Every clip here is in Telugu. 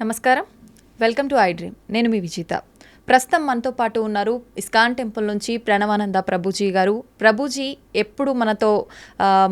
నమస్కారం, వెల్కమ్ టు ఐ డ్రీమ్. నేను మీ విజిత. ప్రస్తుతం మనతో పాటు ఉన్నారు ఇస్కాన్ టెంపుల్ నుంచి ప్రణవానంద ప్రభుజీ గారు. ప్రభుజీ ఎప్పుడు మనతో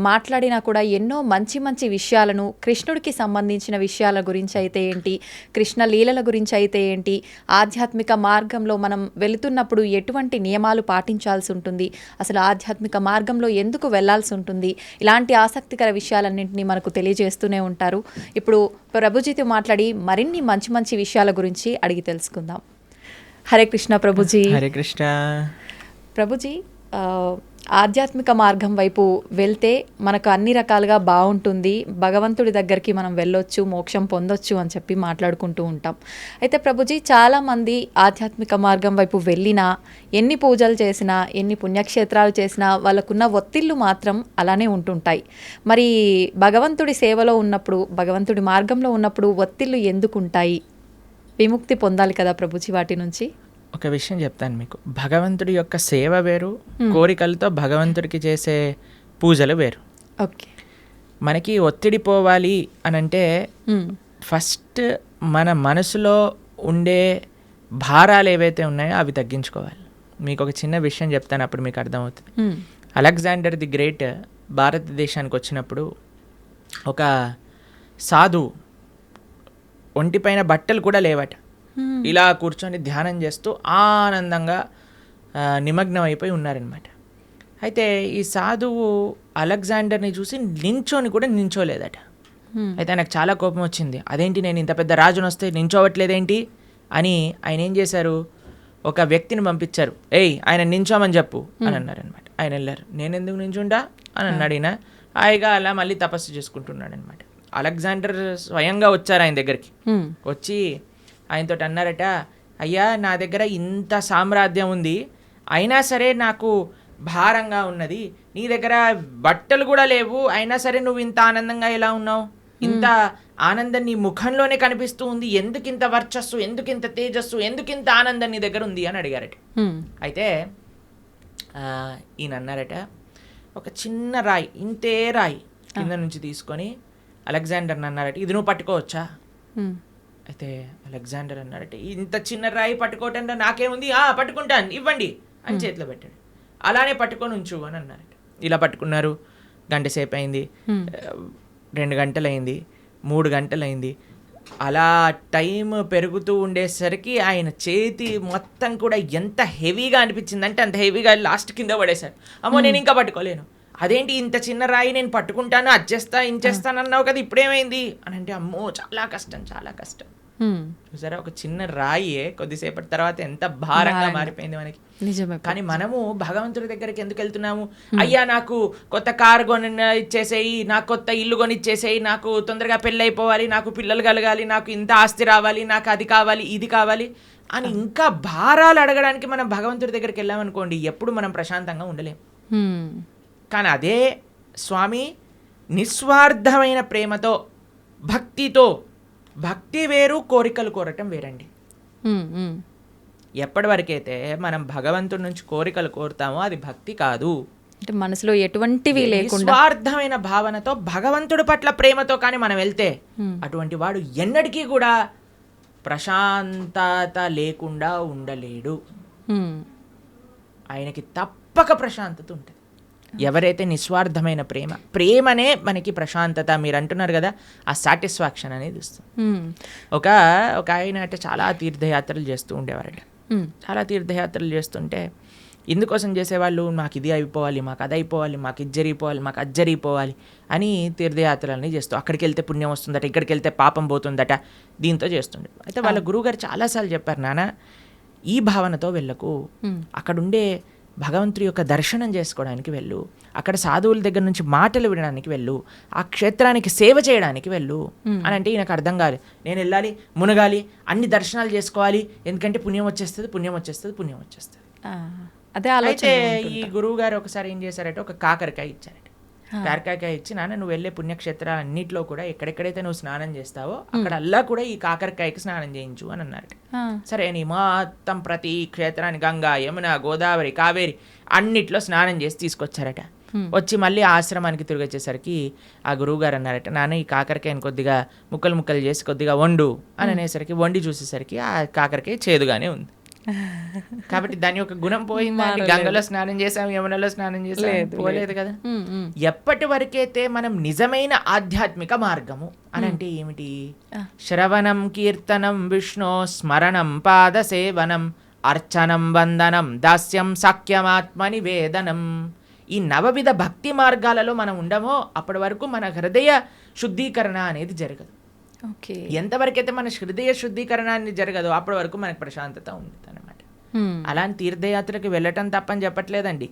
మాట్లాడినా కూడా ఎన్నో మంచి మంచి విషయాలను, కృష్ణుడికి సంబంధించిన విషయాల గురించి అయితే ఏంటి, కృష్ణ లీలల గురించి అయితే ఏంటి, ఆధ్యాత్మిక మార్గంలో మనం వెళుతున్నప్పుడు ఎటువంటి నియమాలు పాటించాల్సి ఉంటుంది, అసలు ఆధ్యాత్మిక మార్గంలో ఎందుకు వెళ్లాల్సి ఉంటుంది, ఇలాంటి ఆసక్తికర విషయాలన్నింటినీ మనకు తెలియజేస్తూనే ఉంటారు. ఇప్పుడు ప్రభుజీతో మాట్లాడి మరిన్ని మంచి మంచి విషయాల గురించి అడిగి తెలుసుకుందాం. హరే కృష్ణ ప్రభుజీ. హరే కృష్ణ ప్రభుజీ, ఆధ్యాత్మిక మార్గం వైపు వెళ్తే మనకు అన్ని రకాలుగా బాగుంటుంది, భగవంతుడి దగ్గరికి మనం వెళ్ళొచ్చు, మోక్షం పొందొచ్చు అని చెప్పి మాట్లాడుకుంటూ ఉంటాం. అయితే ప్రభుజీ, చాలామంది ఆధ్యాత్మిక మార్గం వైపు వెళ్ళినా, ఎన్ని పూజలు చేసినా, ఎన్ని పుణ్యక్షేత్రాలు చేసినా వాళ్ళకున్న ఒత్తిళ్ళు మాత్రం అలానే ఉంటుంటాయి. మరి భగవంతుడి సేవలో ఉన్నప్పుడు, భగవంతుడి మార్గంలో ఉన్నప్పుడు ఒత్తిళ్ళు ఎందుకు ఉంటాయి? విముక్తి పొందాలి కదా ప్రభుజీ వాటి నుంచి. ఒక విషయం చెప్తాను మీకు. భగవంతుడి యొక్క సేవ వేరు, కోరికలతో భగవంతుడికి చేసే పూజలు వేరు. ఓకే. మనకి ఒత్తిడి పోవాలి అని అంటే ఫస్ట్ మన మనసులో ఉండే భారాలు ఏవైతే ఉన్నాయో అవి తగ్గించుకోవాలి. మీకు ఒక చిన్న విషయం చెప్తాను, అప్పుడు మీకు అర్థమవుతుంది. అలెగ్జాండర్ ది గ్రేట్ భారతదేశానికి వచ్చినప్పుడు ఒక సాధువు ఒంటిపైన బట్టలు కూడా లేవట, ఇలా కూర్చొని ధ్యానం చేస్తూ ఆనందంగా నిమగ్నం అయిపోయి ఉన్నారనమాట. అయితే ఈ సాధువు అలెగ్జాండర్ని చూసి నించోని కూడా నించోలేదట. అయితే ఆయనకు చాలా కోపం వచ్చింది. అదేంటి, నేను ఇంత పెద్ద రాజును వస్తే నించోవట్లేదేంటి అని ఆయన ఏం చేశారు, ఒక వ్యక్తిని పంపించారు. ఆయన నించోమని చెప్పు అని అన్నారనమాట. ఆయన వెళ్ళారు. నేను ఎందుకు నించుంటా అని అన్నాడు. ఈయన హాయిగా అలా మళ్ళీ తపస్సు చేసుకుంటున్నాడు అనమాట. అలెగ్జాండర్ స్వయంగా వచ్చారు ఆయన దగ్గరికి. వచ్చి ఆయనతో అన్నారట, అయ్యా, నా దగ్గర ఇంత సామ్రాజ్యం ఉంది, అయినా సరే నాకు భారంగా ఉన్నది, నీ దగ్గర బట్టలు కూడా లేవు, అయినా సరే నువ్వు ఇంత ఆనందంగా ఎలా ఉన్నావు, ఇంత ఆనందం నీ ముఖంలోనే కనిపిస్తూ ఉంది, ఎందుకింత వర్చస్సు, ఎందుకింత తేజస్సు, ఎందుకింత ఆనందం నీ దగ్గర ఉంది అని అడిగారట. అయితే ఈయన అన్నారట, ఒక చిన్న రాయి, ఇంతే రాయి కింద నుంచి తీసుకొని అలెగ్జాండర్ అన్నారట, ఇది నువ్వు పట్టుకోవచ్చా? అయితే అలెగ్జాండర్ అన్నారట, ఇంత చిన్న రాయి పట్టుకోవటంలో నాకేముంది, పట్టుకుంటాను, ఇవ్వండి అని చేతిలో పెట్టాడు. అలానే పట్టుకొని ఉంచు అని అన్నారట. ఇలా పట్టుకున్నారు. గంట సేపు అయింది, 2 గంటలైంది, 3 గంటలైంది. అలా టైం పెరుగుతూ ఉండేసరికి ఆయన చేతి మొత్తం కూడా ఎంత హెవీగా అనిపించిందంటే అంత హెవీగా లాస్ట్ కింద పడేశారు. అమ్మో, నేను ఇంకా పట్టుకోలేను. అదేంటి, ఇంత చిన్న రాయి నేను పట్టుకుంటాను, అచ్చేస్తా ఇంచేస్తాను అన్నావు కదా, ఇప్పుడేమైంది అని అంటే, అమ్మో చాలా కష్టం, చాలా కష్టం. చూసారా, ఒక చిన్న రాయే కొద్దిసేపటి తర్వాత ఎంత భారంగా మారిపోయింది మనకి. కానీ మనము భగవంతుడి దగ్గరికి ఎందుకు వెళ్తున్నాము? అయ్యా, నాకు కొత్త కారు కొని ఇచ్చేసేయి, నాకు కొత్త ఇల్లు కొని ఇచ్చేసేయి, నాకు తొందరగా పెళ్ళి అయిపోవాలి, నాకు పిల్లలు కలగాలి, నాకు ఇంత ఆస్తి రావాలి, నాకు అది కావాలి, ఇది కావాలి అని ఇంకా భారాలు అడగడానికి మనం భగవంతుడి దగ్గరికి వెళ్ళామనుకోండి, ఎప్పుడు మనం ప్రశాంతంగా ఉండలేం. కానీ అదే స్వామి నిస్వార్థమైన ప్రేమతో, భక్తితో, భక్తి వేరు, కోరికలు కోరటం వేరండి. ఎప్పటి వరకైతే మనం భగవంతుడి నుంచి కోరికలు కోరుతామో అది భక్తి కాదు. అంటే మనసులో ఎటువంటివి లేకుండా నిస్వార్థమైన భావనతో, భగవంతుడి పట్ల ప్రేమతో కానీ మనం వెళ్తే అటువంటి వాడు ఎన్నటికీ కూడా ప్రశాంతత లేకుండా ఉండలేడు. ఆయనకి తప్పక ప్రశాంతత ఉంటుంది. ఎవరైతే నిస్వార్థమైన ప్రేమనే మనకి ప్రశాంతత, మీరు అంటున్నారు కదా, ఆ సాటిస్ఫాక్షన్ అనేది ఇస్తుంది. ఒక ఆయన అంటే చాలా తీర్థయాత్రలు చేస్తూ ఉండేవారట. చాలా తీర్థయాత్రలు చేస్తుంటే ఎందుకోసం చేసేవాళ్ళు, మాకు ఇది అయిపోవాలి, మాకు అది అయిపోవాలి, మాకు ఇది జరిగిపోవాలి, మాకు అది జరిగిపోవాలి అని తీర్థయాత్రలని చేస్తూ, అక్కడికి వెళ్తే పుణ్యం వస్తుందట, ఇక్కడికి వెళ్తే పాపం పోతుందట, దీంతో చేస్తుండే. అయితే వాళ్ళ గురువుగారు చాలాసార్లు చెప్పారు, నాన్న ఈ భావనతో వెళ్ళకు, అక్కడుండే భగవంతుడి యొక్క దర్శనం చేసుకోవడానికి వెళ్ళు, అక్కడ సాధువుల దగ్గర నుంచి మాటలు వినడానికి వెళ్ళు, ఆ క్షేత్రానికి సేవ చేయడానికి వెళ్ళు అని అంటే ఈయనకు అర్థం కాదు. నేను వెళ్ళాలి, మునగాలి, అన్ని దర్శనాలు చేసుకోవాలి, ఎందుకంటే పుణ్యం వచ్చేస్తుంది, పుణ్యం వచ్చేస్తుంది, పుణ్యం వచ్చేస్తుంది. అయితే ఈ గురువు గారు ఒకసారి ఏం చేశారంటే, ఒక కాకరకాయ ఇచ్చారట. కాకరకాయ ఇచ్చి, నాన్న నువ్వు వెళ్ళే పుణ్యక్షేత్రాలు అన్నింటిలో కూడా ఎక్కడెక్కడైతే నువ్వు స్నానం చేస్తావో అక్కడ అల్లా కూడా ఈ కాకరకాయకి స్నానం చేయించు అని అన్నారట. సరే అని మొత్తం ప్రతి క్షేత్రాన్ని గంగా, యమున, గోదావరి, కావేరి అన్నిట్లో స్నానం చేసి తీసుకొచ్చారట. వచ్చి మళ్ళీ ఆశ్రమానికి తిరిగి వచ్చేసరికి ఆ గురువుగారు అన్నారట, నాన్న ఈ కాకరకాయని కొద్దిగా ముక్కలు ముక్కలు చేసి కొద్దిగా వండు అని అనేసరికి వండి చూసేసరికి ఆ కాకరకాయ చేదుగానే ఉంది. కాబట్టి దాని యొక్క గుణం పోయిందా? గంగలో స్నానం చేసాం, యమునలో స్నానం చేసాం, పోలేదు కదా. ఎప్పటి వరకైతే మనం నిజమైన ఆధ్యాత్మిక మార్గము అని అంటే ఏమిటి? శ్రవణం కీర్తనం విష్ణు స్మరణం పాద సేవనం అర్చనం వందనం దాస్యం సాఖ్యమాత్మ నివేదనం. ఈ నవవిధ భక్తి మార్గాలలో మనం ఉండమో అప్పటి వరకు మన హృదయ శుద్ధీకరణ అనేది జరగదు. ఎంతవరకైతే మన హృదయ శుద్ధీకరణ అనేది జరగదో అప్పటి వరకు మనకు ప్రశాంతత ఉంటుంది అనమాట. అలాంటి తీర్థయాత్రలకు వెళ్ళటం తప్పని చెప్పట్లేదండి.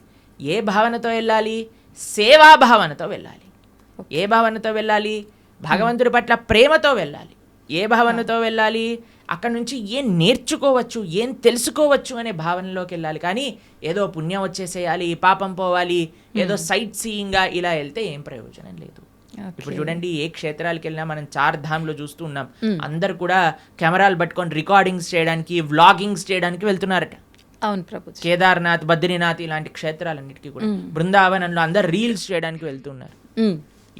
ఏ భావనతో వెళ్ళాలి? సేవా భావనతో వెళ్ళాలి. ఏ భావనతో వెళ్ళాలి? భగవంతుడి పట్ల ప్రేమతో వెళ్ళాలి. ఏ భావనతో వెళ్ళాలి? అక్కడ నుంచి ఏం నేర్చుకోవచ్చు, ఏం తెలుసుకోవచ్చు అనే భావనలోకి వెళ్ళాలి. కానీ ఏదో పుణ్యం వచ్చేసేయాలి, పాపం పోవాలి, ఏదో సైట్ సీయింగ్గా ఇలా వెళ్తే ఏం ప్రయోజనం లేదు. ఇప్పుడు చూడండి, ఏ క్షేత్రాలకు వెళ్ళినా మనం 4 ధామ్లో చూస్తూ ఉన్నాం. అందరు కూడా కెమెరాలు పట్టుకొని రికార్డింగ్స్ చేయడానికి, వ్లాగింగ్స్ చేయడానికి వెళ్తున్నారట. అవును ప్రభుజీ. కేదార్నాథ్, బద్రీనాథ్ ఇలాంటి క్షేత్రాలన్నిటికీ కూడా బృందావనంలో అందరు రీల్స్ చేయడానికి వెళ్తున్నారు.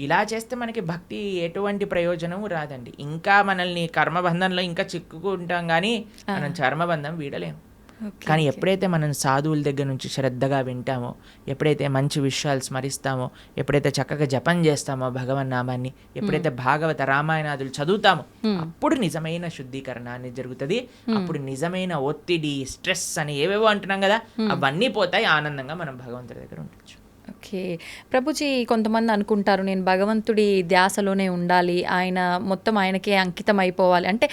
ఇలా చేస్తే మనకి భక్తి ఎటువంటి ప్రయోజనం రాదండి. ఇంకా మనల్ని కర్మబంధంలో ఇంకా చిక్కుకుంటాం, కానీ మనం చర్మబంధం వీడలేము. కానీ ఎప్పుడైతే మనం సాధువుల దగ్గర నుంచి శ్రద్ధగా వింటామో, ఎప్పుడైతే మంచి విషయాలు స్మరిస్తామో, ఎప్పుడైతే చక్కగా జపం చేస్తామో భగవన్ నామాన్ని, ఎప్పుడైతే భాగవత రామాయణాదులు చదువుతామో అప్పుడు నిజమైన శుద్ధీకరణ అనేది జరుగుతుంది. అప్పుడు నిజమైన ఒత్తిడి, స్ట్రెస్ అని ఏవేవో అంటున్నాం కదా, అవన్నీ పోతాయి. ఆనందంగా మనం భగవంతుడి దగ్గర ఉండొచ్చు. ఓకే ప్రభుజీ, కొంతమంది అనుకుంటారు నేను భగవంతుడి ధ్యాసలోనే ఉండాలి, ఆయన మొత్తం ఆయనకే అంకితం అయిపోవాలి అంటే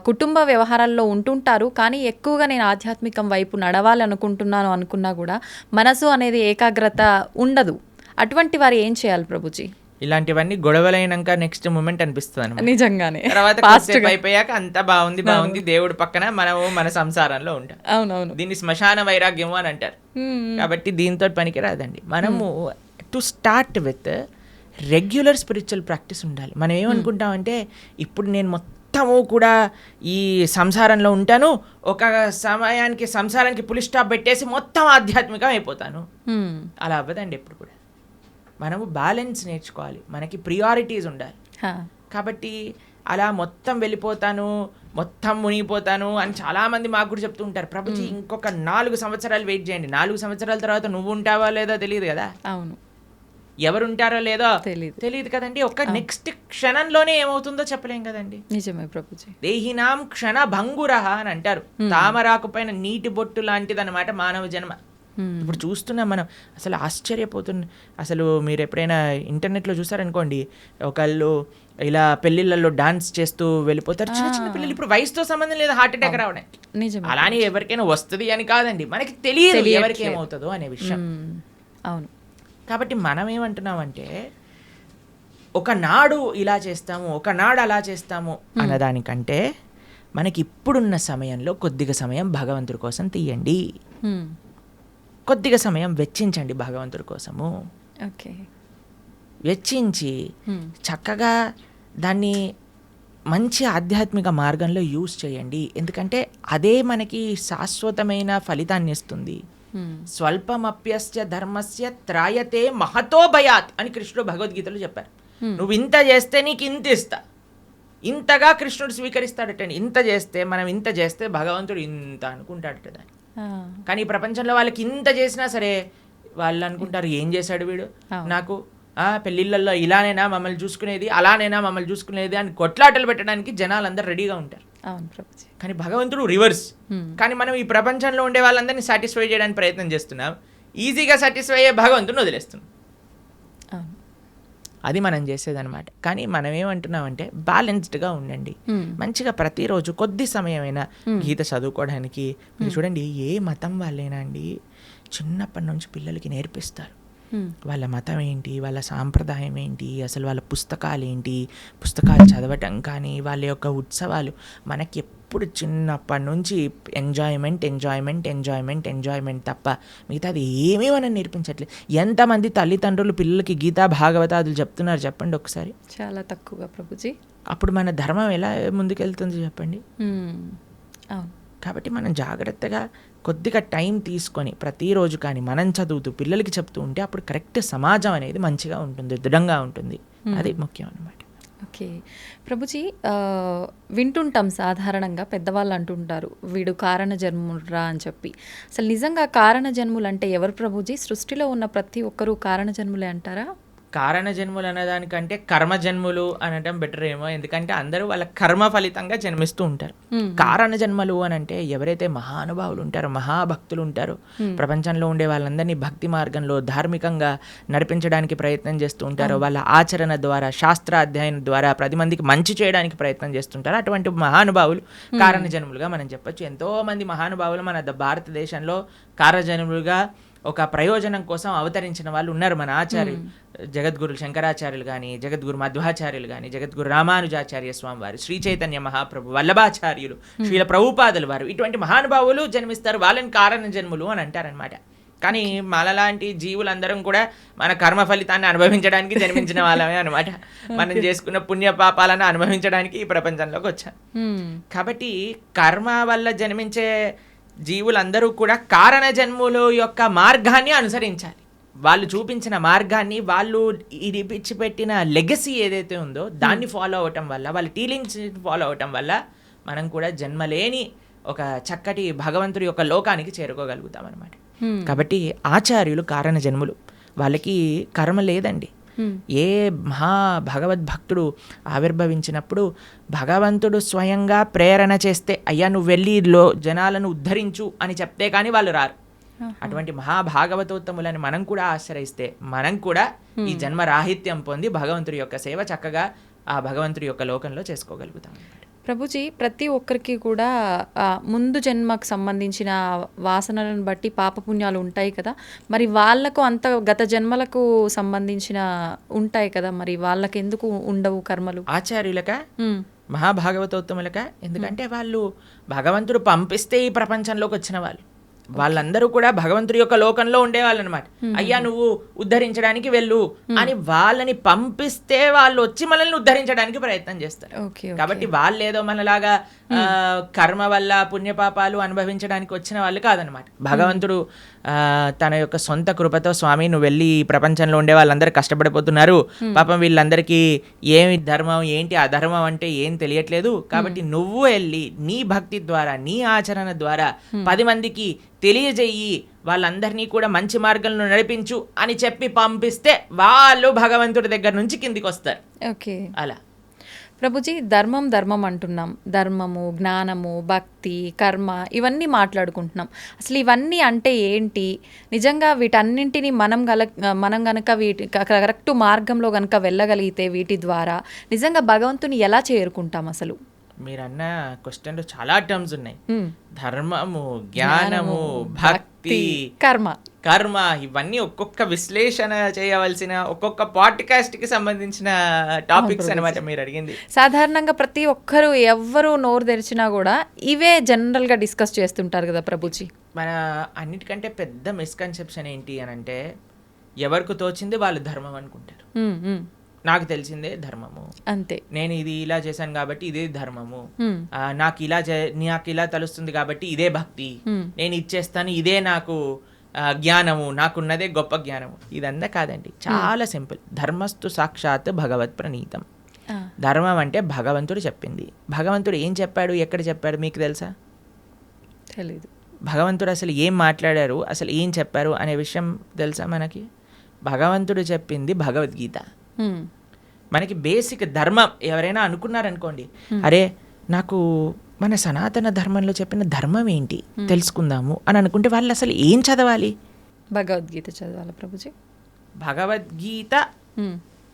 కుటుంబ వ్యవహారాల్లో ఉంటుంటారు. కానీ ఎక్కువగా నేను ఆధ్యాత్మికం వైపు నడవాలి అనుకుంటున్నాను అనుకున్నా కూడా మనసు అనేది ఏకాగ్రత ఉండదు. అటువంటి వారు ఏం చేయాలి ప్రభుజీ? ఇలాంటివన్నీ గొడవలైనాక నెక్స్ట్ మూమెంట్ అనిపిస్తుంది నిజంగానే. తర్వాత అయిపోయాక అంతా బాగుంది దేవుడి పక్కన మనము మన సంసారంలో ఉంటాం. అవునవును. దీన్ని శ్మశాన వైరాగ్యము అని అంటారు. కాబట్టి దీంతో పనికి రాదండి. మనము to start with regular spiritual practice ఉండాలి. మనం ఏమనుకుంటామంటే ఇప్పుడు నేను మొత్తము కూడా ఈ సంసారంలో ఉంటాను, ఒక సమయానికి సంసారానికి పులి స్టాప్ పెట్టేసి మొత్తం ఆధ్యాత్మికం అయిపోతాను. అలా అవ్వదండి ఎప్పుడు కూడా. మనము బ్యాలెన్స్ నేర్చుకోవాలి, మనకి ప్రియారిటీస్ ఉండాలి. కాబట్టి అలా మొత్తం వెళ్ళిపోతాను, మొత్తం మునిగిపోతాను అని చాలామంది మాకు కూడా చెప్తూ ఉంటారు. ప్రభుజీ ఇంకొక 4 సంవత్సరాలు వెయిట్ చేయండి, 4 సంవత్సరాల తర్వాత నువ్వు ఉంటావో లేదో తెలియదు కదా. అవును, ఎవరు ఉంటారో లేదో తెలియదు కదండి. ఒక నెక్స్ట్ క్షణంలోనే ఏమవుతుందో చెప్పలేం కదండి. నిజమే ప్రభుజీ. దేహినాం క్షణ భంగురహ అని అంటారు. తామరాకు పైన నీటి బొట్టు లాంటిది అనమాట మానవ జన్మ. ఇప్పుడు చూస్తున్నాం మనం, అసలు ఆశ్చర్యపోతుంది. అసలు మీరు ఎప్పుడైనా ఇంటర్నెట్లో చూసారనుకోండి, ఒకళ్ళు ఇలా పెళ్ళిళ్ళల్లో డాన్స్ చేస్తూ వెళ్ళిపోతారు. చిన్న చిన్న పిల్లలు, ఇప్పుడు వయసుతో సంబంధం లేదు హార్ట్ అటాక్ రావడం. అలానే ఎవరికైనా వస్తుంది అని కాదండి, మనకి తెలియదు ఎవరికి ఏమవుతుందో అనే విషయం. అవును. కాబట్టి మనం ఏమంటున్నామంటే ఒకనాడు ఇలా చేస్తాము, ఒకనాడు అలా చేస్తాము అన్నదానికంటే మనకి ఇప్పుడున్న సమయంలో కొద్దిగా సమయం భగవంతుడి కోసం తీయండి, కొద్దిగా సమయం వెచ్చించండి భగవంతుడి కోసము. ఓకే, వెచ్చించి చక్కగా దాన్ని మంచి ఆధ్యాత్మిక మార్గంలో యూజ్ చేయండి. ఎందుకంటే అదే మనకి శాశ్వతమైన ఫలితాన్ని ఇస్తుంది. స్వల్పమప్యస్య ధర్మస్య త్రాయతే మహతో భయాత్ అని కృష్ణుడు భగవద్గీతలో చెప్పారు. నువ్వు ఇంత చేస్తే నీకు ఇంత ఇస్తా, ఇంతగా కృష్ణుడు స్వీకరిస్తాడటండి. ఇంత చేస్తే, మనం ఇంత చేస్తే భగవంతుడు ఇంత అనుకుంటాడట దాన్ని. కానీ ఈ ప్రపంచంలో వాళ్ళకి ఇంత చేసినా సరే వాళ్ళు అనుకుంటారు ఏం చేశాడు వీడు నాకు, పెళ్ళిళ్ళల్లో ఇలానైనా మమ్మల్ని చూసుకునేది, అలానైనా మమ్మల్ని చూసుకునేది అని కొట్లాటలు పెట్టడానికి జనాలు అందరూ రెడీగా ఉంటారు. కానీ భగవంతుడు రివర్స్. కానీ మనం ఈ ప్రపంచంలో ఉండే వాళ్ళందరినీ సాటిస్ఫై చేయడానికి ప్రయత్నం చేస్తున్నాం, ఈజీగా సాటిస్ఫై అయ్యే భగవంతుని వదిలేస్తున్నాం. అది మనం చేసేదన్నమాట. కానీ మనం ఏమంటున్నామంటే బ్యాలెన్స్డ్గా ఉండండి. మంచిగా ప్రతిరోజు కొద్ది సమయమైనా గీత చదువుకోవడానికి. మీరు చూడండి, ఏ మతం వాళ్ళైనా అండి చిన్నప్పటి నుంచి పిల్లలకి నేర్పిస్తారు వాళ్ళ మతం ఏంటి, వాళ్ళ సాంప్రదాయం ఏంటి, అసలు వాళ్ళ పుస్తకాలు ఏంటి, పుస్తకాలు చదవటం కానీ వాళ్ళ యొక్క ఉత్సవాలు. మనకి ఎప్పుడు చిన్నప్పటి నుంచి ఎంజాయ్మెంట్ ఎంజాయ్మెంట్ ఎంజాయ్మెంట్ ఎంజాయ్మెంట్ తప్ప మిగతాది ఏమీ మనం నేర్పించట్లేదు. ఎంతమంది తల్లిదండ్రులు పిల్లలకి గీతా భాగవతాదులు చెప్తున్నారు చెప్పండి ఒకసారి? చాలా తక్కువగా ప్రభుజీ. అప్పుడు మన ధర్మం ఎలా ముందుకెళ్తుంది చెప్పండి? కాబట్టి మనం జాగ్రత్తగా కొద్దిగా టైం తీసుకొని ప్రతిరోజు కానీ మనం చదువుతూ పిల్లలకి చెప్తూ ఉంటే అప్పుడు కరెక్ట్ సమాజం అనేది మంచిగా ఉంటుంది, దృఢంగా ఉంటుంది. అది ముఖ్యం అన్నమాట. ఓకే ప్రభుజీ, వింటుంటాం సాధారణంగా పెద్దవాళ్ళు అంటుంటారు వీడు కారణ జన్మురా అని చెప్పి. అసలు నిజంగా కారణ జన్ములు అంటే ఎవరు ప్రభుజీ? సృష్టిలో ఉన్న ప్రతి ఒక్కరూ కారణ జన్ములే అంటారా? కారణ జన్ములు అనేదానికంటే కర్మ జన్ములు అనడం బెటర్ ఏమో, ఎందుకంటే అందరూ వాళ్ళ కర్మ ఫలితంగా జన్మిస్తూ ఉంటారు. కారణ జన్మలు అని అంటే ఎవరైతే మహానుభావులు ఉంటారో, మహాభక్తులు ఉంటారో, ప్రపంచంలో ఉండే వాళ్ళందరినీ భక్తి మార్గంలో ధార్మికంగా నడిపించడానికి ప్రయత్నం చేస్తూ ఉంటారో, వాళ్ళ ఆచరణ ద్వారా, శాస్త్ర అధ్యయనం ద్వారా 10 మందికి మంచి చేయడానికి ప్రయత్నం చేస్తుంటారు. అటువంటి మహానుభావులు కారణ జన్ములుగా మనం చెప్పొచ్చు. ఎంతో మంది మహానుభావులు మన భారతదేశంలో కారణ జన్ములుగా ఒక ప్రయోజనం కోసం అవతరించిన వాళ్ళు ఉన్నారు. మన ఆచార్యులు జగద్గురు శంకరాచార్యులు కానీ, జగద్గురు మధ్వాచార్యులు కానీ, జగద్గురు రామానుజాచార్య స్వామి వారు, శ్రీ చైతన్య మహాప్రభు, వల్లభాచార్యులు, శ్రీల ప్రభుపాదులు వారు, ఇటువంటి మహానుభావులు జన్మిస్తారు. వాళ్ళని కారణ జన్ములు అని అంటారనమాట. కానీ మనలాంటి జీవులందరం కూడా మన కర్మ ఫలితాన్ని అనుభవించడానికి జన్మించిన వాళ్ళమే అనమాట. మనం చేసుకున్న పుణ్య పాపాలను అనుభవించడానికి ఈ ప్రపంచంలోకి వచ్చాం. కాబట్టి కర్మ వల్ల జన్మించే జీవులందరూ కూడా కారణ జన్ముల యొక్క మార్గాన్ని అనుసరించాలి. వాళ్ళు చూపించిన మార్గాన్ని, వాళ్ళు ఇడిపించిపెట్టిన లెగసీ ఏదైతే ఉందో దాన్ని ఫాలో అవటం వల్ల, వాళ్ళ టీలింగ్స్ ఫాలో అవటం వల్ల మనం కూడా జన్మలేని ఒక చక్కటి భగవంతుడి యొక్క లోకానికి చేరుకోగలుగుతాం అనమాట. కాబట్టి ఆచార్యులు కారణ జన్ములు, వాళ్ళకి కర్మ లేదండి. ఏ మహా భగవద్భక్తుడు ఆవిర్భవించినప్పుడు భగవంతుడు స్వయంగా ప్రేరణ చేస్తే, అయ్యా నువ్వు వెళ్ళి జనాలను ఉద్ధరించు అని చెప్తే కానీ వాళ్ళు రారు. అటువంటి మహాభాగవతోత్తములని మనం కూడా ఆశ్రయిస్తే మనం కూడా ఈ జన్మ రాహిత్యం పొంది భగవంతుడి యొక్క సేవ చక్కగా ఆ భగవంతుడి యొక్క లోకంలో చేసుకోగలుగుతాం. ప్రభుజీ, ప్రతి ఒక్కరికి కూడా ముందు జన్మకు సంబంధించిన వాసనలను బట్టి పాపపుణ్యాలు ఉంటాయి కదా, మరి వాళ్ళకు అంత గత జన్మలకు సంబంధించిన ఉంటాయి కదా, మరి వాళ్ళకి ఎందుకు ఉండవు కర్మలు? ఆచార్యులక మహాభాగవతోత్తములక, ఎందుకంటే వాళ్ళు భగవంతుడు పంపిస్తే ఈ ప్రపంచంలోకి వచ్చిన వాళ్ళు. వాళ్ళందరూ కూడా భగవంతుడి యొక్క లోకంలో ఉండేవాళ్ళు అనమాట. అయ్యా నువ్వు ఉద్ధరించడానికి వెళ్ళు అని వాళ్ళని పంపిస్తే వాళ్ళు వచ్చి మనల్ని ఉద్ధరించడానికి ప్రయత్నం చేస్తారు. కాబట్టి వాళ్ళు ఏదో మనలాగా కర్మ వల్ల పుణ్యపాపాలు అనుభవించడానికి వచ్చిన వాళ్ళు కాదనమాట. భగవంతుడు తన యొక్క సొంత కృపతో, స్వామి నువ్వు వెళ్ళి ఈ ప్రపంచంలో ఉండే వాళ్ళందరూ కష్టపడిపోతున్నారు, పాపం వీళ్ళందరికీ ఏమి ధర్మం ఏంటి అధర్మం అంటే ఏం తెలియట్లేదు, కాబట్టి నువ్వు వెళ్ళి నీ భక్తి ద్వారా, నీ ఆచరణ ద్వారా 10 మందికి తెలియజేయి, వాళ్ళందరినీ కూడా మంచి మార్గంలో నడిపించు అని చెప్పి పంపిస్తే వాళ్ళు భగవంతుడి దగ్గర నుంచి కిందికి వస్తారు. ఓకే, అలా ప్రభుజీ, ధర్మం అంటున్నాం. ధర్మము, జ్ఞానము, భక్తి, కర్మ ఇవన్నీ మాట్లాడుకుంటున్నాం. అసలు ఇవన్నీ అంటే ఏంటి? నిజంగా వీటన్నింటినీ మనం గనక వీటి కరెక్ట్ మార్గంలో గనక వెళ్ళగలిగితే వీటి ద్వారా నిజంగా భగవంతుని ఎలా చేరుకుంటాం? అసలు మీరన్న క్వశ్చన్లో చాలా టర్మ్స్ ఉన్నాయి. ధర్మము, జ్ఞానము, భక్తి, కర్మ ఇవన్నీ ఒక్కొక్క విశ్లేషణ చేయవలసిన, ఒక్కొక్క పాడ్కాస్ట్ కి సంబంధించిన టాపిక్స్ అనమాట మీరు అడిగింది. సాధారణంగా ప్రతి ఒక్కరు ఎవ్వరు నోరు తెరిచినా కూడా ఇవే జనరల్ గా డిస్కస్ చేస్తుంటారు కదా ప్రభుజీ. మన అన్నిటికంటే పెద్ద మిస్కన్సెప్షన్ ఏంటి అని అంటే, ఎవరికి తోచింది వాళ్ళు ధర్మం అనుకుంటారు. నాకు తెలిసిందే ధర్మము, అంతే, నేను ఇది ఇలా చేశాను కాబట్టి ఇదే ధర్మము, నాకు ఇలా తెలుస్తుంది కాబట్టి ఇదే భక్తి, నేను ఇచ్చేస్తాను ఇదే నాకు జ్ఞానము, నాకున్నదే గొప్ప జ్ఞానము. ఇదంతా కాదండి, చాలా సింపుల్. ధర్మస్తు సాక్షాత్ భగవత్ ప్రణీతం. ధర్మం అంటే భగవంతుడు చెప్పింది. భగవంతుడు ఏం చెప్పాడు, ఎక్కడ చెప్పాడు మీకు తెలుసా? తెలీదు. భగవంతుడు అసలు ఏం మాట్లాడారు, అసలు ఏం చెప్పారు అనే విషయం తెలుసా మనకి? భగవంతుడు చెప్పింది భగవద్గీత. మనకి బేసిక్ ధర్మం. ఎవరైనా అనుకున్నారనుకోండి, అరే నాకు మన సనాతన ధర్మంలో చెప్పిన ధర్మం ఏంటి తెలుసుకుందాము అని అనుకుంటే వాళ్ళు అసలు ఏం చదవాలి? భగవద్గీత చదవాలి ప్రభుజీ. భగవద్గీత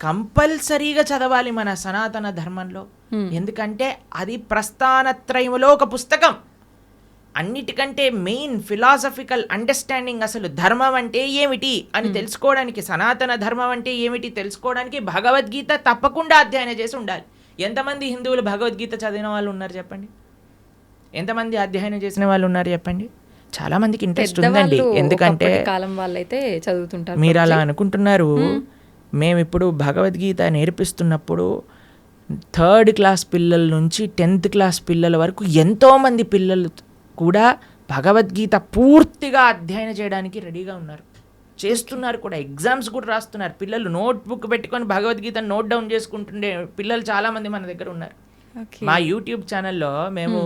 కంపల్సరీగా చదవాలి మన సనాతన ధర్మంలో. ఎందుకంటే అది ప్రస్థానత్రయములో ఒక పుస్తకం. అన్నిటికంటే మెయిన్ ఫిలాసఫికల్ అండర్స్టాండింగ్, అసలు ధర్మం అంటే ఏమిటి అని తెలుసుకోవడానికి, సనాతన ధర్మం అంటే ఏమిటి తెలుసుకోవడానికి భగవద్గీత తప్పకుండా అధ్యయనం చేసి ఉండాలి. ఎంతమంది హిందువులు భగవద్గీత చదివిన వాళ్ళు ఉన్నారు చెప్పండి? ఎంతమంది అధ్యయనం చేసిన వాళ్ళు ఉన్నారు చెప్పండి? చాలా మందికి ఇంట్రెస్ట్ ఉందండి. ఎందుకంటే కాలం వాళ్ళైతే చదువుతుంటారు. మీరు అలా అనుకుంటున్నారు. మేము ఇప్పుడు భగవద్గీత నేర్పిస్తున్నప్పుడు 3rd క్లాస్ పిల్లల నుంచి 10th క్లాస్ పిల్లల వరకు ఎంతోమంది పిల్లలు కూడా భగవద్గీత పూర్తిగా అధ్యయనం చేయడానికి రెడీగా ఉన్నారు, చేస్తున్నారు కూడా, ఎగ్జామ్స్ కూడా రాస్తున్నారు. పిల్లలు నోట్బుక్ పెట్టుకొని భగవద్గీతను నోట్ డౌన్ చేసుకుంటుండే పిల్లలు చాలామంది మన దగ్గర ఉన్నారు. మా యూట్యూబ్ ఛానల్లో మేము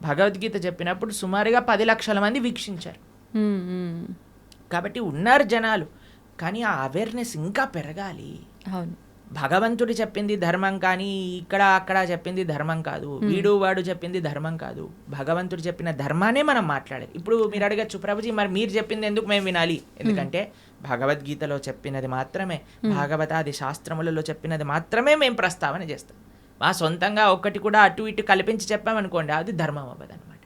భగవద్గీత చెప్పినప్పుడు సుమారుగా 10 లక్షల మంది వీక్షించారు. కాబట్టి ఉన్నారు జనాలు, కానీ ఆ అవేర్నెస్ ఇంకా పెరగాలి. భగవంతుడు చెప్పింది ధర్మం కానీ ఇక్కడ అక్కడ చెప్పింది ధర్మం కాదు, వీడు వాడు చెప్పింది ధర్మం కాదు. భగవంతుడు చెప్పిన ధర్మానే మనం మాట్లాడాలి. ఇప్పుడు మీరు అడగచ్చు, ప్రభుజీ మరి మీరు చెప్పింది ఎందుకు మేము వినాలి? ఎందుకంటే భగవద్గీతలో చెప్పినది మాత్రమే, భాగవతాది శాస్త్రములలో చెప్పినది మాత్రమే మేము ప్రస్తావన చేస్తాం. మా సొంతంగా ఒక్కటి కూడా అటు ఇటు కల్పించి చెప్పామనుకోండి, అది ధర్మం అవ్వదు అనమాట.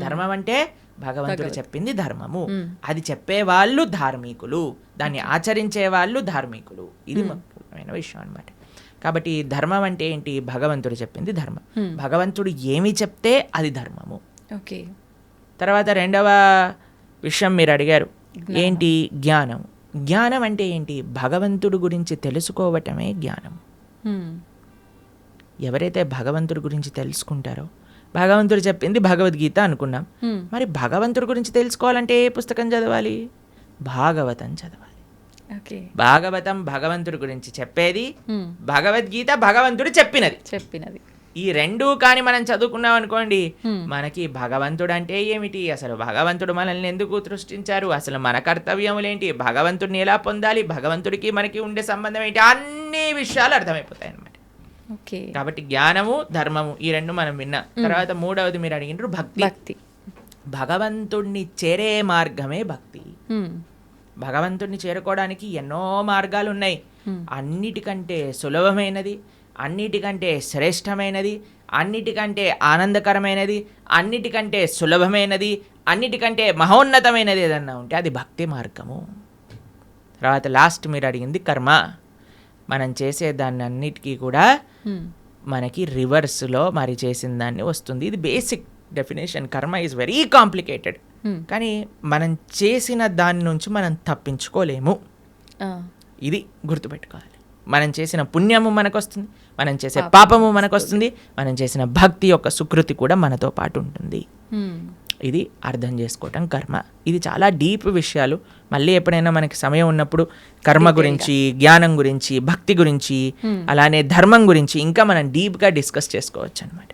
ధర్మం అంటే భగవంతుడు చెప్పింది ధర్మము, అది చెప్పేవాళ్ళు ధార్మికులు, దాన్ని ఆచరించే వాళ్ళు ధార్మికులు. ఇది ముఖ్యమైన విషయం అనమాట. కాబట్టి ధర్మం అంటే ఏంటి? భగవంతుడు చెప్పింది ధర్మం, భగవంతుడు ఏమి చెప్తే అది ధర్మము. ఓకే. తర్వాత రెండవ విషయం మీరు అడిగారు, ఏంటి? జ్ఞానం. జ్ఞానం అంటే ఏంటి? భగవంతుడు గురించి తెలుసుకోవటమే జ్ఞానం. ఎవరైతే భగవంతుడి గురించి తెలుసుకుంటారో, భగవంతుడు చెప్పింది భగవద్గీత అనుకున్నాం, మరి భగవంతుడి గురించి తెలుసుకోవాలంటే ఏ పుస్తకం చదవాలి? భాగవతం చదవాలి. భాగవతం భగవంతుడి గురించి చెప్పేది, భగవద్గీత భగవంతుడు చెప్పినది. ఈ రెండూ కానీ మనం చదువుకున్నాం అనుకోండి, మనకి భగవంతుడు అంటే ఏమిటి, అసలు భగవంతుడు మనల్ని ఎందుకు సృష్టించారు, అసలు మన కర్తవ్యములేంటి, భగవంతుడిని ఎలా పొందాలి, భగవంతుడికి మనకి ఉండే సంబంధం ఏంటి, అన్ని విషయాలు అర్థమైపోతాయి అన్నమాట. కాబట్టి జ్ఞానము ధర్మము ఈ రెండు మనం విన్నాం. తర్వాత మూడవది మీరు అడిగినారు భక్తి. భగవంతుడిని చేరే మార్గమే భక్తి. భగవంతుడిని చేరుకోవడానికి ఎన్నో మార్గాలు ఉన్నాయి. అన్నిటికంటే సులభమైనది, అన్నిటికంటే శ్రేష్టమైనది, అన్నిటికంటే ఆనందకరమైనది, అన్నిటికంటే సులభమైనది, అన్నిటికంటే మహోన్నతమైనది ఏదన్నా ఉంటే అది భక్తి మార్గము. తర్వాత లాస్ట్ మీరు అడిగింది కర్మ. మనం చేసే దాన్ని అన్నిటికీ కూడా మనకి రివర్స్లో మరి చేసిన దాన్ని వస్తుంది. ఇది బేసిక్ డెఫినేషన్. కర్మ ఈజ్ వెరీ కాంప్లికేటెడ్, కానీ మనం చేసిన దాని నుంచి మనం తప్పించుకోలేము. ఇది గుర్తుపెట్టుకోవాలి. మనం చేసిన పుణ్యము మనకు వస్తుంది, మనం చేసే పాపము మనకు వస్తుంది, మనం చేసిన భక్తి యొక్క సుకృతి కూడా మనతో పాటు ఉంటుంది. ఇది అర్థం చేసుకోవటం కర్మ. ఇది చాలా డీప్ విషయాలు. మళ్ళీ ఎప్పుడైనా మనకి సమయం ఉన్నప్పుడు కర్మ గురించి, జ్ఞానం గురించి, భక్తి గురించి, అలానే ధర్మం గురించి ఇంకా మనం డీప్గా డిస్కస్ చేసుకోవచ్చు అనమాట.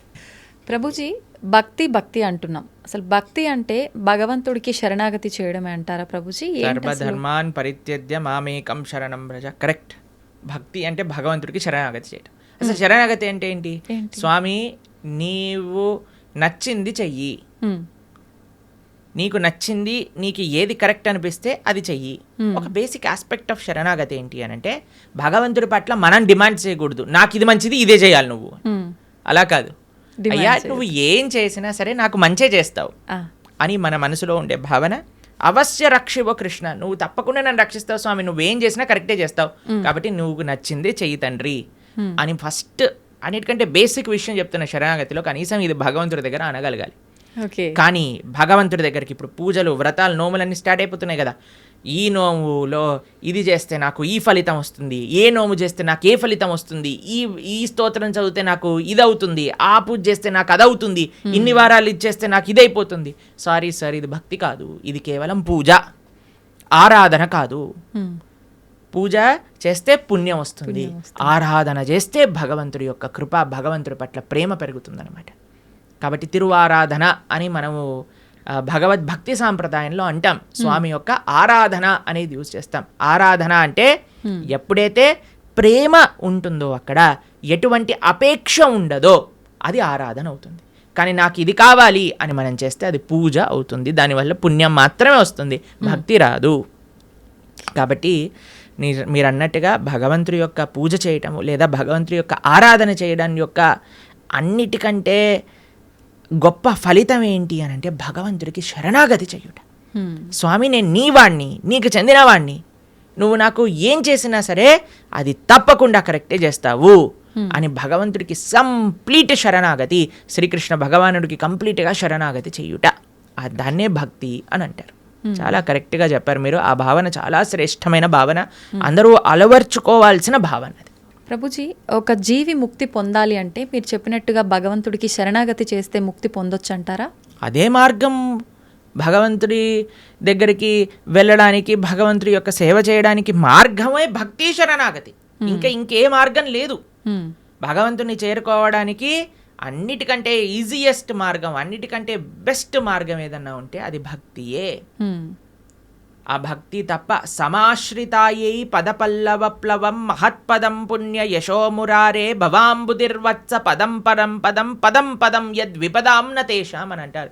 ప్రభుజీ, భక్తి అంటున్నాం. అసలు భక్తి అంటే భగవంతుడికి శరణాగతి చేయడమే అంటారా ప్రభుజీ? సర్వధర్మాన్ పరిత్యజ్య మామేకం శరణం వ్రజ. కరెక్ట్. భక్తి అంటే భగవంతుడికి శరణాగతి చేయడం. అసలు శరణాగతి అంటే ఏంటి? స్వామి నీవు నచ్చింది చెయ్యి, నీకు నచ్చింది, నీకు ఏది కరెక్ట్ అనిపిస్తే అది చెయ్యి. ఒక బేసిక్ ఆస్పెక్ట్ ఆఫ్ శరణాగతి ఏంటి అని అంటే భగవంతుడి పట్ల మనం డిమాండ్ చేయకూడదు, నాకు ఇది మంచిది ఇదే చేయాలి నువ్వు. అలా కాదు, అయ్యా నువ్వు ఏం చేసినా సరే నాకు మంచే చేస్తావు అని మన మనసులో ఉండే భావన. అవశ్య రక్షివో కృష్ణ, నువ్వు తప్పకుండా నన్ను రక్షిస్తావు స్వామి, నువ్వేం చేసినా కరెక్టే చేస్తావు, కాబట్టి నువ్వు నచ్చిందే చెయ్యి తండ్రి అని ఫస్ట్ అన్నిటికంటే బేసిక్ విషయం చెప్తున్న శరణాగతిలో. కనీసం ఇది భగవంతుడి దగ్గర అనగలగాలి. కానీ భగవంతుడి దగ్గరికి ఇప్పుడు పూజలు, వ్రతాలు, నోములన్నీ స్టార్ట్ అయిపోతున్నాయి కదా. ఈ నోములో ఇది చేస్తే నాకు ఈ ఫలితం వస్తుంది, ఏ నోము చేస్తే నాకు ఏ ఫలితం వస్తుంది, ఈ స్తోత్రం చదివితే నాకు ఇది అవుతుంది, ఆ పూజ చేస్తే నాకు అది అవుతుంది, ఇన్ని వారాలు ఇది చేస్తే నాకు ఇది అయిపోతుంది. సారీ సార్, ఇది భక్తి కాదు, ఇది కేవలం పూజ, ఆరాధన కాదు. పూజ చేస్తే పుణ్యం వస్తుంది, ఆరాధన చేస్తే భగవంతుడి యొక్క కృప, భగవంతుడి పట్ల ప్రేమ పెరుగుతుందన్నమాట. కాబట్టి తిరువారాధన అని మనము భగవద్భక్తి సాంప్రదాయంలో అంటాం. స్వామి యొక్క ఆరాధన అనేది యూజ్ చేస్తాం. ఆరాధన అంటే ఎప్పుడైతే ప్రేమ ఉంటుందో, అక్కడ ఎటువంటి అపేక్ష ఉండదో అది ఆరాధన అవుతుంది. కానీ నాకు ఇది కావాలి అని మనం చేస్తే అది పూజ అవుతుంది, దానివల్ల పుణ్యం మాత్రమే వస్తుంది, భక్తి రాదు. కాబట్టి మీరు అన్నట్టుగా భగవంతుడి యొక్క పూజ చేయటము లేదా భగవంతుడి యొక్క ఆరాధన చేయడం యొక్క అన్నిటికంటే గొప్ప ఫలితం ఏంటి అని అంటే భగవంతుడికి శరణాగతి చేయుట. స్వామి నేను నీ వాణ్ణి, నీకు చెందినవాణ్ణి, నువ్వు నాకు ఏం చేసినా సరే అది తప్పకుండా కరెక్టే చేస్తావు అని భగవంతుడికి కంప్లీట్ శరణాగతి, శ్రీకృష్ణ భగవానుడికి కంప్లీట్గా శరణాగతి చేయుట, దాన్నే భక్తి అని అంటారు. చాలా కరెక్ట్గా చెప్పారు మీరు. ఆ భావన చాలా శ్రేష్టమైన భావన, అందరూ అలవర్చుకోవాల్సిన భావన అది. ప్రభుజీ, ఒక జీవి ముక్తి పొందాలి అంటే మీరు చెప్పినట్టుగా భగవంతుడికి శరణాగతి చేస్తే ముక్తి పొందొచ్చు అంటారా? అదే మార్గం భగవంతుడి దగ్గరికి వెళ్ళడానికి, భగవంతుడి యొక్క సేవ చేయడానికి మార్గమే భక్తి శరణాగతి. ఇంకే మార్గం లేదు. భగవంతుని చేరుకోవడానికి అన్నిటికంటే ఈజియెస్ట్ మార్గం, అన్నిటికంటే బెస్ట్ మార్గం ఏదన్నా ఉంటే అది భక్తియే. ఆ భక్తి తప్ప సమాశ్రితాయై పదపల్లవప్లవం మహత్పదం పుణ్య యశోమురారే భవాంబుదిర్వత్స పదం పరం పదం పదం పదం యద్విపదాం న తేషాం అని అంటారు.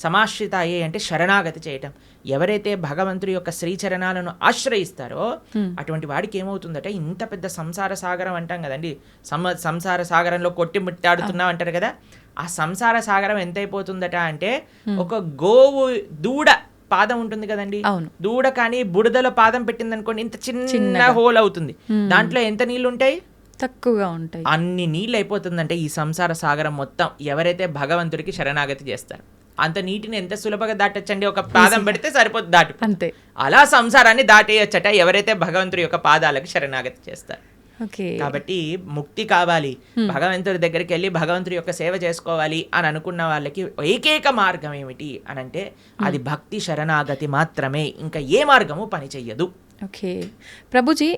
సమాశ్రితాయై అంటే శరణాగతి చేయటం. ఎవరైతే భగవంతుడి యొక్క శ్రీచరణాలను ఆశ్రయిస్తారో అటువంటి వాడికి ఏమవుతుందట, ఇంత పెద్ద సంసార సాగరం అంటాం కదండి, సంసార సాగరంలో కొట్టి ముట్టాడుతున్నాం అంటారు కదా, ఆ సంసార సాగరం ఎంత అయిపోతుందట అంటే, ఒక గోవు దూడ పాదం ఉంటుంది కదండి, దూడ కానీ బుడదలో పాదం పెట్టింది అనుకోండి, ఇంత చిన్న హోల్ అవుతుంది, దాంట్లో ఎంత నీళ్లు ఉంటాయి, తక్కువగా ఉంటాయి. అన్ని నీళ్ళు అయిపోతుందంటే ఈ సంసార సాగరం మొత్తం ఎవరైతే భగవంతుడికి శరణాగతి చేస్తారు. అంత నీటిని ఎంత సులభంగా దాటొచ్చండి, ఒక పాదం పెడితే సరిపోతుంది, దాటు అంతే. అలా సంసారాన్ని దాటేయచ్చట ఎవరైతే భగవంతుడి యొక్క పాదాలకు శరణాగతి చేస్తారు. కాబట్టి ముక్తి కావాలి, భగవంతుడి దగ్గరికి వెళ్ళి భగవంతుడి యొక్క సేవ చేసుకోవాలి అని అనుకున్న వాళ్ళకి ఏకైక మార్గం ఏమిటి అని అంటే అది భక్తి శరణాగతి మాత్రమే. ఇంకా ఏ మార్గము పని చెయ్యదు. ఓకే ప్రభుజీ,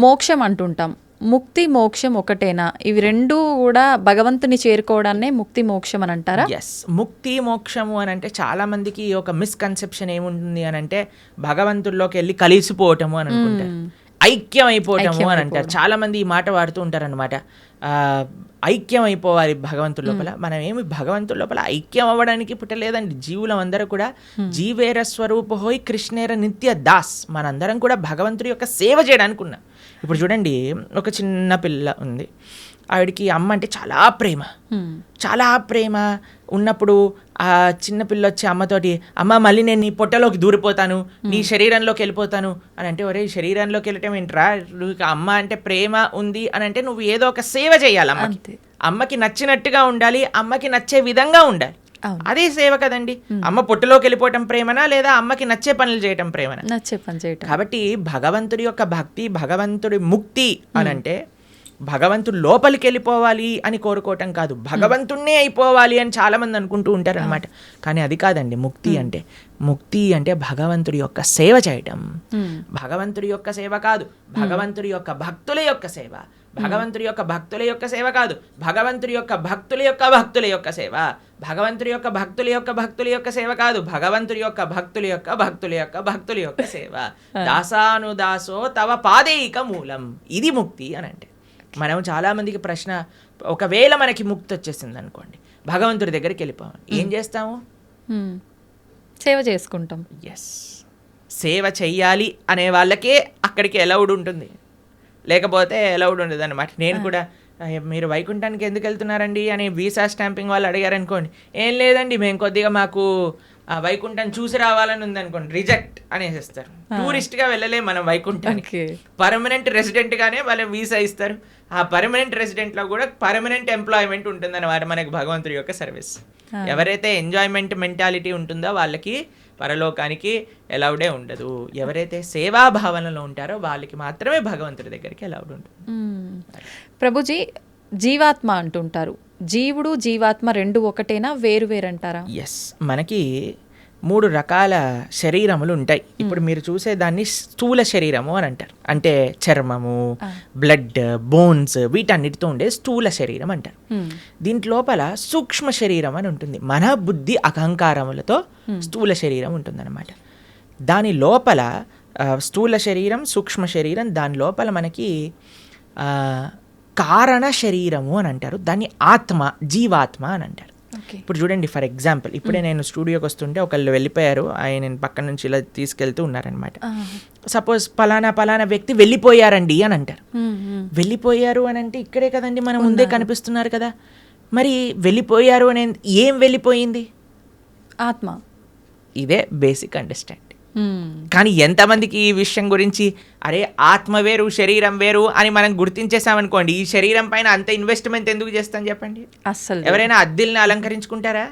మోక్షం అంటుంటాం, ముక్తి మోక్షం ఒకటేనా? ఇవి రెండు కూడా భగవంతుని చేరుకోవడాన్నే ముక్తి మోక్షం అని అంటారా? ఎస్, ముక్తి మోక్షము అని అంటే చాలా మందికి ఒక మిస్కన్సెప్షన్ ఏముంటుంది అని అంటే భగవంతుల్లోకి వెళ్ళి కలిసిపోవటము అని అనుకుంటారు, ఐక్యం అయిపోవటము అని అంటారు. చాలా మంది ఈ మాట వాడుతూ ఉంటారు అనమాట. ఐక్యం అయిపోవాలి భగవంతుడి లోపల. మనం ఏమి భగవంతుడి లోపల ఐక్యం అవ్వడానికి పుట్టలేదండి. జీవులం అందరూ కూడా జీవేర స్వరూప హోయ్ కృష్ణేర నిత్య దాస్, మనందరం కూడా భగవంతుడి యొక్క సేవ చేయడానికి ఉన్నాం. ఇప్పుడు చూడండి, ఒక చిన్న పిల్ల ఉంది, ఆవిడికి అమ్మ అంటే చాలా ప్రేమ ఉన్నప్పుడు ఆ చిన్న పిల్ల వచ్చి అమ్మతోటి, అమ్మ మళ్ళీ నేను నీ పొట్టలోకి దూరిపోతాను, నీ శరీరంలోకి వెళ్ళిపోతాను అని అంటే, ఒరే శరీరంలోకి వెళ్ళటం ఏంట్రా, నువ్వు అమ్మ అంటే ప్రేమ ఉంది అని అంటే నువ్వు ఏదో ఒక సేవ చేయాలి, అమ్మకి నచ్చినట్టుగా ఉండాలి, అమ్మకి నచ్చే విధంగా ఉండాలి, అదే సేవ కదండి. అమ్మ పొట్టులోకి వెళ్ళిపోవటం ప్రేమనా, లేదా అమ్మకి నచ్చే పనులు చేయటం ప్రేమనా? నచ్చే పని చేయటం. కాబట్టి భగవంతుడి యొక్క భక్తి, భగవంతుడి ముక్తి అని అంటే భగవంతుడు లోపలికి వెళ్ళిపోవాలి అని కోరుకోవటం కాదు, భగవంతుణ్ణే అయిపోవాలి అని చాలా మంది అనుకుంటూ ఉంటారు అనమాట. కానీ అది కాదండి ముక్తి అంటే. ముక్తి అంటే భగవంతుడి యొక్క సేవ చేయటం. భగవంతుడి యొక్క సేవ కాదు, భగవంతుడి యొక్క భక్తుల యొక్క సేవ. భగవంతుడి యొక్క భక్తుల యొక్క సేవ కాదు, భగవంతుడి యొక్క భక్తుల యొక్క భక్తుల యొక్క సేవ. భగవంతుడి యొక్క భక్తుల యొక్క భక్తుల యొక్క సేవ కాదు, భగవంతుడి యొక్క భక్తుల యొక్క భక్తుల యొక్క భక్తుల యొక్క సేవ. దాసానుదాసో తవ పాదేయిక మూలం, ఇది ముక్తి అని అంటే. మనం చాలామందికి ప్రశ్న, ఒకవేళ మనకి ముక్తి వచ్చేసింది అనుకోండి, భగవంతుడి దగ్గరికి వెళ్ళిపోవాలి, ఏం చేస్తాము? సేవ చేసుకుంటాం. ఎస్, సేవ చెయ్యాలి అనే వాళ్ళకే అక్కడికి అలౌడ్ ఉంటుంది, లేకపోతే అలౌడ్ ఉండదు అనమాట. నేను కూడా, మీరు వైకుంఠానికి ఎందుకు వెళ్తున్నారండి అని వీసా స్టాంపింగ్ వాళ్ళు అడిగారు అనుకోండి, ఏం లేదండి మేము కొద్దిగా మాకు వైకుంఠం చూసి రావాలని ఉంది అనుకోండి, రిజెక్ట్ అనేసిస్తారు. టూరిస్ట్గా వెళ్ళలే మనం వైకుంఠానికి, పర్మనెంట్ రెసిడెంట్ గానే వాళ్ళు వీసా ఇస్తారు. ఆ పర్మనెంట్ రెసిడెంట్లో కూడా పర్మనెంట్ ఎంప్లాయ్మెంట్ ఉంటుంది అన్నమాట మనకి భగవంతుడి యొక్క సర్వీస్. ఎవరైతే ఎంజాయ్మెంట్ మెంటాలిటీ ఉంటుందో వాళ్ళకి పరలోకానికి అలౌడే ఉండదు. ఎవరైతే సేవా భావనలో ఉంటారో వాళ్ళకి మాత్రమే భగవంతుడి దగ్గరికి అలౌడ్ ఉంటుంది. ప్రభుజీ, జీవాత్మ అంటుంటారు, జీవుడు జీవాత్మ రెండు ఒకటేనా, వేరు వేరంటారా? ఎస్, మనకి 3 రకాల శరీరములు ఉంటాయి. ఇప్పుడు మీరు చూసేదాన్ని స్థూల శరీరము అని అంటారు, అంటే చర్మము, బ్లడ్, బోన్స్ వీటన్నిటితో ఉండే స్థూల శరీరం అంటారు. దీంట్లోపల సూక్ష్మ శరీరం అని ఉంటుంది, మన బుద్ధి అహంకారములతో స్థూల శరీరం ఉంటుందన్నమాట. దాని లోపల స్థూల శరీరం, సూక్ష్మ శరీరం, దాని లోపల మనకి కారణ శరీరము అని అంటారు, దాన్ని ఆత్మ, జీవాత్మ అని అంటారు. ఇప్పుడు చూడండి, ఫర్ ఎగ్జాంపుల్ ఇప్పుడే నేను స్టూడియోకి వస్తుంటే ఒకళ్ళు వెళ్ళిపోయారు, ఆయన పక్కన నుంచి ఇలా తీసుకెళ్తూ ఉన్నారనమాట. సపోజ్ పలానా వ్యక్తి వెళ్ళిపోయారండి అని అంటారు. వెళ్ళిపోయారు అని అంటే ఇక్కడే కదండి మన ముందే కనిపిస్తున్నారు కదా, మరి వెళ్ళిపోయారు అని ఏం వెళ్ళిపోయింది? ఆత్మ. ఇదే బేసిక్ అండర్స్టాండింగ్. కానీ ఎంతమందికి ఈ విషయం గురించి, అరే ఆత్మ వేరు శరీరం వేరు అని మనం గుర్తించేసామనుకోండి, ఈ శరీరం పైన అంత ఇన్వెస్ట్మెంట్ ఎందుకు చేస్తాం చెప్పండి? అసలు ఎవరైనా అద్దెల్ని అలంకరించుకుంటారా?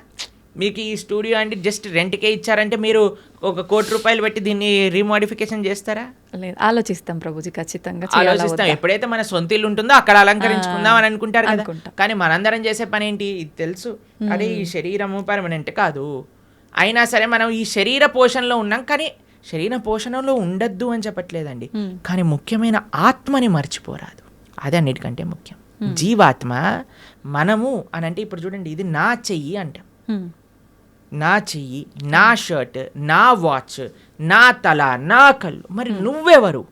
మీకు ఈ స్టూడియో అంటే జస్ట్ రెంట్కే ఇచ్చారంటే మీరు 1 కోటి రూపాయలు పెట్టి దీన్ని రీమోడిఫికేషన్ చేస్తారా? లేదు, ఆలోచిస్తాం ప్రభుజీ, ఖచ్చితంగా ఆలోచిస్తాం. ఎప్పుడైతే మన సొంత ఇల్లు ఉంటుందో అక్కడ అలంకరించుకుందాం అని అనుకుంటారు కదా. కానీ మనందరం చేసే పని ఏంటి? ఇది తెలుసు, అదే ఈ శరీరము పర్మనెంట్ కాదు, అయినా సరే మనం ఈ శరీర పోషణలో ఉన్నాం. కానీ శరీర పోషణలో ఉండద్దు అని చెప్పట్లేదండి, కానీ ముఖ్యమైన ఆత్మని మర్చిపోరాదు, అది అన్నిటికంటే ముఖ్యం. జీవాత్మ మనము అని అంటే ఇప్పుడు చూడండి, ఇది నా చెయ్యి అంటాం, నా చెయ్యి, నా షర్ట్, నా వాచ్, నా తల, నా కళ్ళు. మరి నువ్వెవరు?